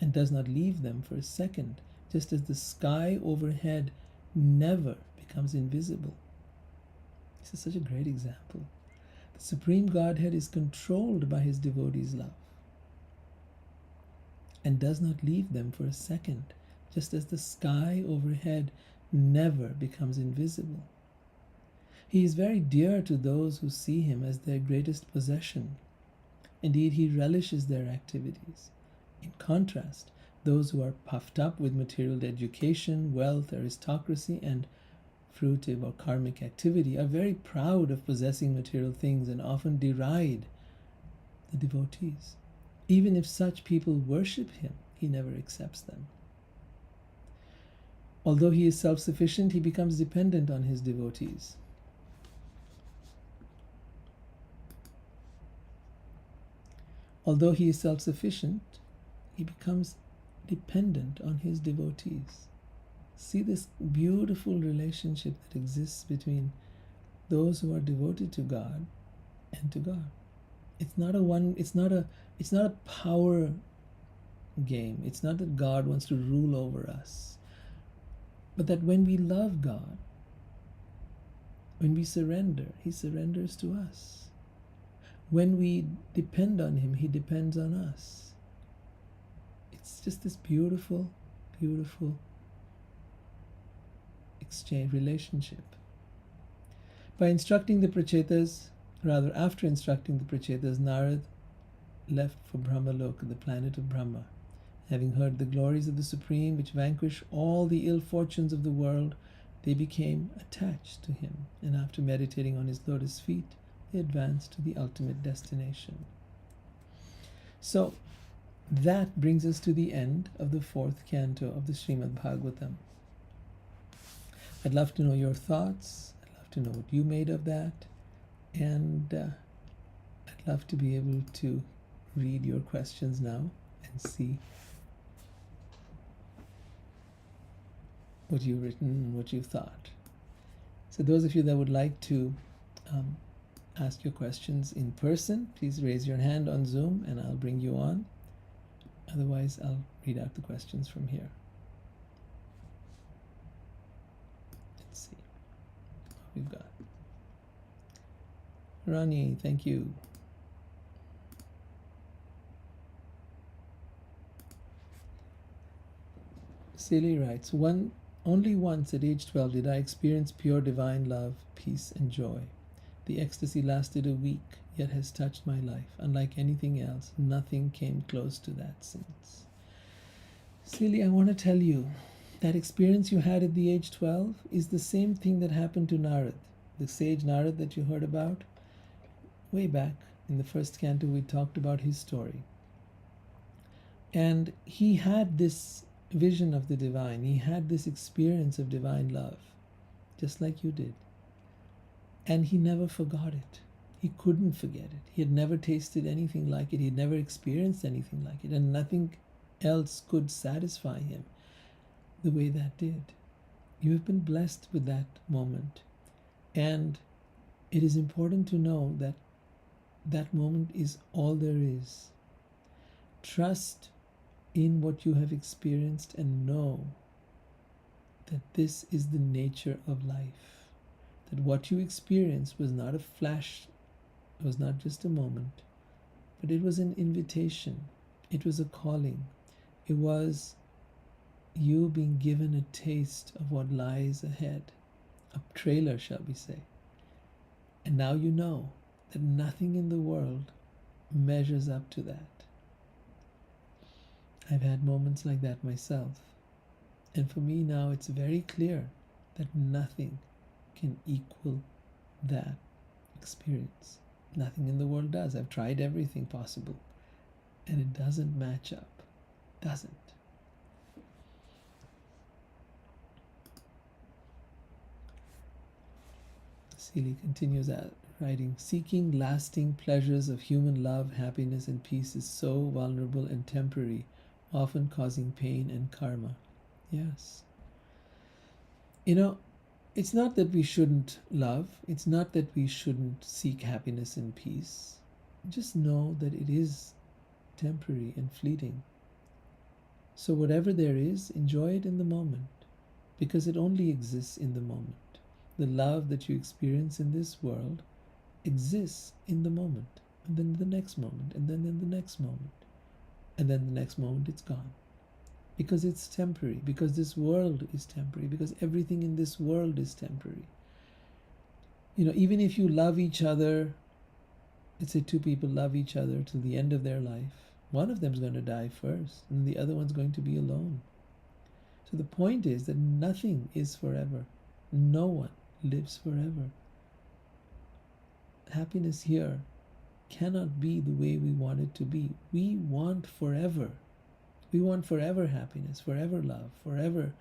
and does not leave them for a second, just as the sky overhead never becomes invisible. This is such a great example. The Supreme Godhead is controlled by his devotees' love and does not leave them for a second, just as the sky overhead never becomes invisible. He is very dear to those who see him as their greatest possession. Indeed, he relishes their activities. In contrast, those who are puffed up with material education, wealth, aristocracy, and fruitive or karmic activity are very proud of possessing material things and often deride the devotees. Even if such people worship him, he never accepts them. Although he is self-sufficient, he becomes dependent on his devotees. Although he is self-sufficient, he becomes dependent on his devotees. See this beautiful relationship that exists between those who are devoted to God and to God. It's not a power game. It's not that God wants to rule over us. But that when we love God, when we surrender, he surrenders to us. When we depend on him, he depends on us. It's just this beautiful, beautiful exchange, relationship. By instructing the Prachetas, rather after instructing the Prachetas, Narad left for Brahmaloka, the planet of Brahma. Having heard the glories of the Supreme, which vanquish all the ill fortunes of the world, they became attached to him, and after meditating on his lotus feet, they advanced to the ultimate destination. So, that brings us to the end of the 4th canto of the Srimad Bhagavatam. I'd love to know your thoughts. I'd love to know what you made of that. And I'd love to be able to read your questions now and see what you've written, what you've thought. So those of you that would like to ask your questions in person, please raise your hand on Zoom and I'll bring you on. Otherwise, I'll read out the questions from here. Let's see what we've got. Rani, thank you. Celie writes, only once at age 12 did I experience pure divine love, peace, and joy. The ecstasy lasted a week, yet has touched my life. Unlike anything else, nothing came close to that since. Celie, I want to tell you, that experience you had at the age 12 is the same thing that happened to Narad, the sage Narad that you heard about. Way back in the first canto, we talked about his story. And he had this vision of the divine. He had this experience of divine love, just like you did. And he never forgot it. He couldn't forget it. He had never tasted anything like it. He had never experienced anything like it. And nothing else could satisfy him the way that did. You have been blessed with that moment. And it is important to know that that moment is all there is. Trust in what you have experienced and know that this is the nature of life. That what you experienced was not a flash, it was not just a moment, but it was an invitation. It was a calling. It was you being given a taste of what lies ahead, a trailer, shall we say. And now you know that nothing in the world measures up to that. I've had moments like that myself. And for me now, it's very clear that nothing can equal that experience. Nothing in the world does. I've tried everything possible, and it doesn't match up. Doesn't. Celie continues writing, seeking lasting pleasures of human love, happiness, and peace is so vulnerable and temporary, often causing pain and karma. Yes. You know, it's not that we shouldn't love. It's not that we shouldn't seek happiness and peace. Just know that it is temporary and fleeting. So whatever there is, enjoy it in the moment, because it only exists in the moment. The love that you experience in this world exists in the moment, and then the next moment, and then in the next moment. And then the next moment it's gone. Because it's temporary, because this world is temporary, because everything in this world is temporary. You know, even if you love each other, let's say two people love each other till the end of their life, one of them is going to die first, and the other one's going to be alone. So the point is that nothing is forever. No one lives forever. Happiness here cannot be the way we want it to be. We want forever. We want forever happiness, forever love, forever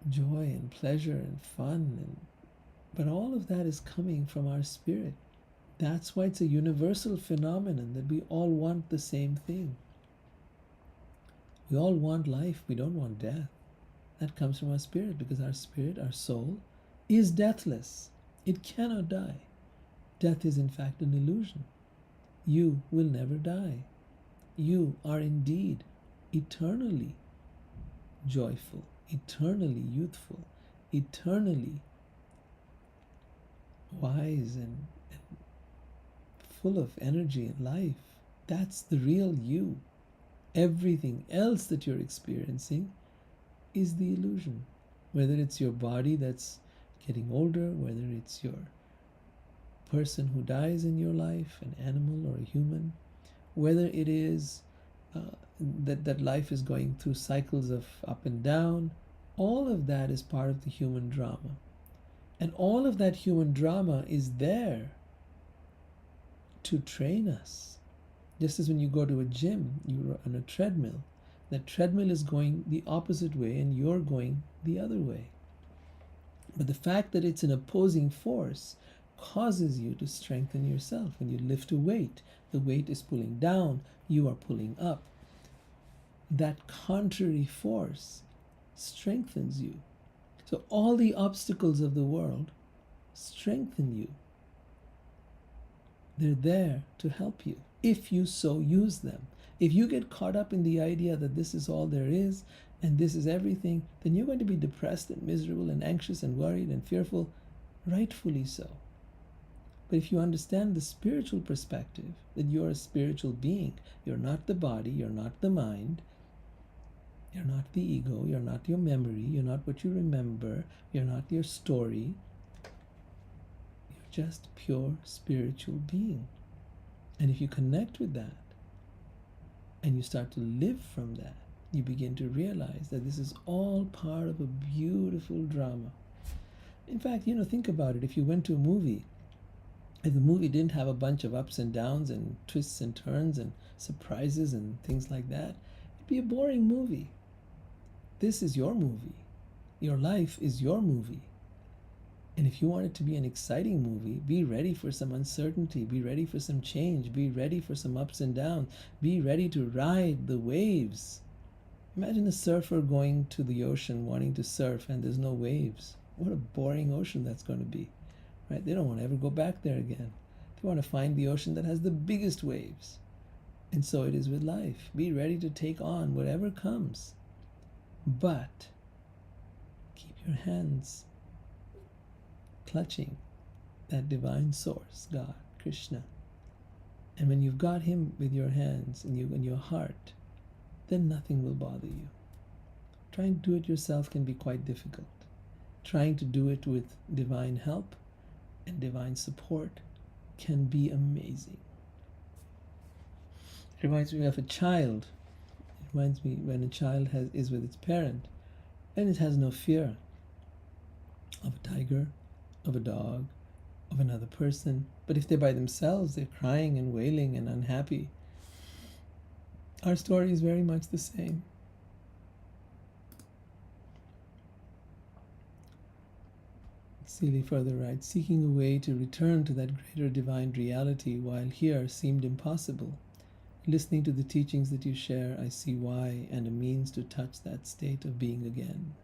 joy and pleasure and fun. But all of that is coming from our spirit. That's why it's a universal phenomenon that we all want the same thing. We all want life. We don't want death. That comes from our spirit, because our spirit, our soul, is deathless. It cannot die. Death is in fact an illusion. You will never die. You are indeed eternally joyful, eternally youthful, eternally wise and full of energy and life. That's the real you. Everything else that you're experiencing is the illusion. Whether it's your body that's getting older, whether it's your person who dies in your life, an animal or a human, whether it is that life is going through cycles of up and down, all of that is part of the human drama. And all of that human drama is there to train us. Just as when you go to a gym, you're on a treadmill. That treadmill is going the opposite way and you're going the other way. But the fact that it's an opposing force causes you to strengthen yourself. When you lift a weight, the weight is pulling down, you are pulling up. That contrary force strengthens you. So all the obstacles of the world strengthen you. They're there to help you if you so use them. If you get caught up in the idea that this is all there is and this is everything, then you're going to be depressed and miserable and anxious and worried and fearful, rightfully so. But if you understand the spiritual perspective, that you're a spiritual being, you're not the body, you're not the mind, you're not the ego, you're not your memory, you're not what you remember, you're not your story, you're just pure spiritual being. And if you connect with that, and you start to live from that, you begin to realize that this is all part of a beautiful drama. In fact, think about it. If you went to a movie, if the movie didn't have a bunch of ups and downs and twists and turns and surprises and things like that, it'd be a boring movie. This is your movie. Your life is your movie. And if you want it to be an exciting movie, be ready for some uncertainty, be ready for some change, be ready for some ups and downs, be ready to ride the waves. Imagine a surfer going to the ocean wanting to surf and there's no waves. What a boring ocean that's going to be, right? They don't want to ever go back there again. They want to find the ocean that has the biggest waves. And so it is with life. Be ready to take on whatever comes. But keep your hands clutching that divine source, God, Krishna. And when you've got him with your hands and in your heart, then nothing will bother you. Trying to do it yourself can be quite difficult. Trying to do it with divine help and divine support can be amazing. It reminds me of a child. It reminds me when a child is with its parent and it has no fear of a tiger, of a dog, of another person. But if they're by themselves, they're crying and wailing and unhappy. Our story is very much the same. Seeley further writes, seeking a way to return to that greater divine reality while here seemed impossible. Listening to the teachings that you share, I see why, and a means to touch that state of being again.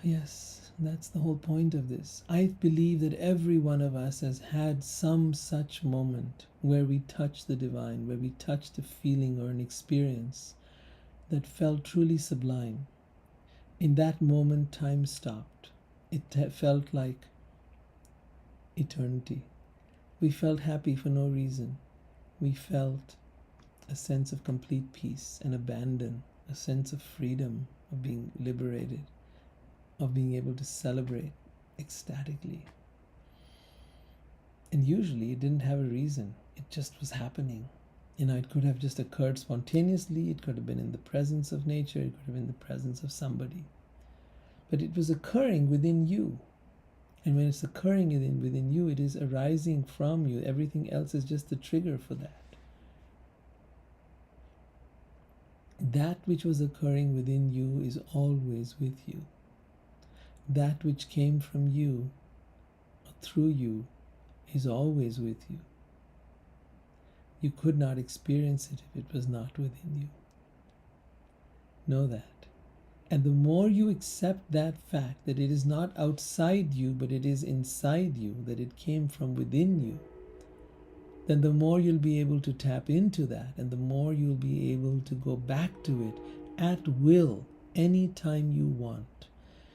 Yes, that's the whole point of this. I believe that every one of us has had some such moment where we touch the divine, where we touched a feeling or an experience that felt truly sublime. In that moment, time stopped. It felt like eternity. We felt happy for no reason. We felt a sense of complete peace and abandon, a sense of freedom, of being liberated, of being able to celebrate ecstatically. And usually it didn't have a reason. It just was happening. It could have just occurred spontaneously. It could have been in the presence of nature. It could have been in the presence of somebody. But it was occurring within you. And when it's occurring within you, it is arising from you. Everything else is just the trigger for that. That which was occurring within you is always with you. That which came from you, or through you, is always with you. You could not experience it if it was not within you. Know that. And the more you accept that fact, that it is not outside you, but it is inside you, that it came from within you, then the more you'll be able to tap into that, and the more you'll be able to go back to it at will, anytime you want.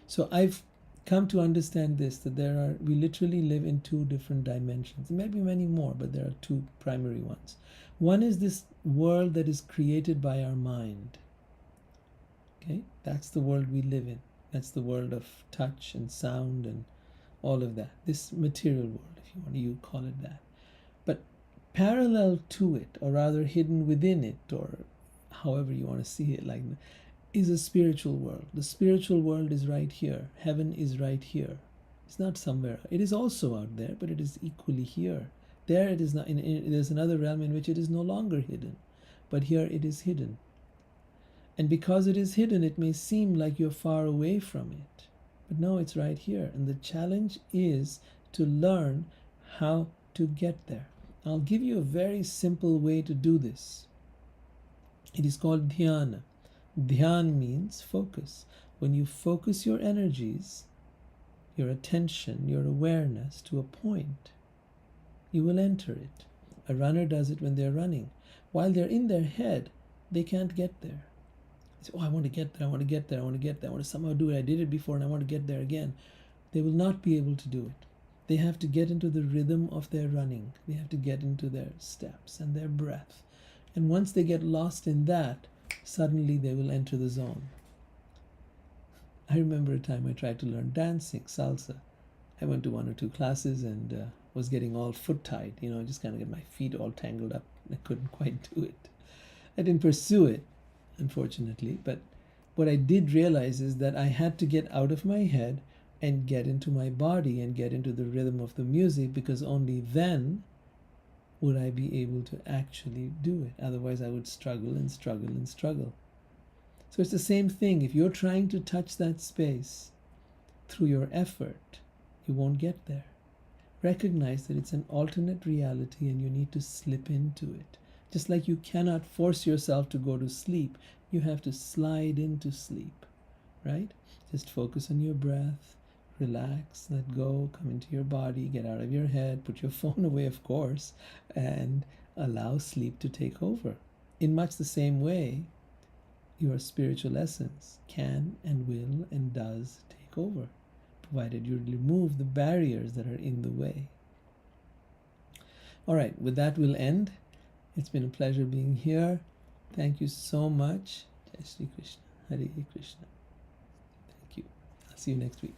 So I've come to understand this, that we literally live in two different dimensions. There may be many more, but there are two primary ones. One is this world that is created by our mind. Okay, that's the world we live in. That's the world of touch and sound and all of that. This material world, if you want to call it that. But parallel to it, or rather hidden within it, or however you want to see it, like that, is a spiritual world. The spiritual world is right here. Heaven is right here. It's not somewhere. It is also out there, but it is equally here. There it is not. There's another realm in which it is no longer hidden, but here it is hidden. And because it is hidden, it may seem like you're far away from it. But no, it's right here. And the challenge is to learn how to get there. I'll give you a very simple way to do this. It is called dhyana. Dhyan means focus. When you focus your energies, your attention, your awareness to a point, you will enter it. A runner does it when they're running. While they're in their head, they can't get there. They say, oh, I want to get there, I want to get there, I want to get there, I want to somehow do it. I did it before and I want to get there again. They will not be able to do it. They have to get into the rhythm of their running. They have to get into their steps and their breath. And once they get lost in that, suddenly they will enter the zone. I remember a time I tried to learn dancing, salsa. I went to 1 or 2 classes and was getting all foot tied, just kind of get my feet all tangled up. I couldn't quite do it. I didn't pursue it, unfortunately, but what I did realize is that I had to get out of my head and get into my body and get into the rhythm of the music, because only then would I be able to actually do it. Otherwise, I would struggle and struggle and struggle. So it's the same thing. If you're trying to touch that space through your effort, you won't get there. Recognize that it's an alternate reality and you need to slip into it. Just like you cannot force yourself to go to sleep, you have to slide into sleep, right? Just focus on your breath, relax, let go, come into your body, get out of your head, put your phone away, of course, and allow sleep to take over. In much the same way, your spiritual essence can and will and does take over, provided you remove the barriers that are in the way. All right, with that we'll end. It's been a pleasure being here. Thank you so much. Jai Shri Krishna. Hare Krishna. Thank you. I'll see you next week.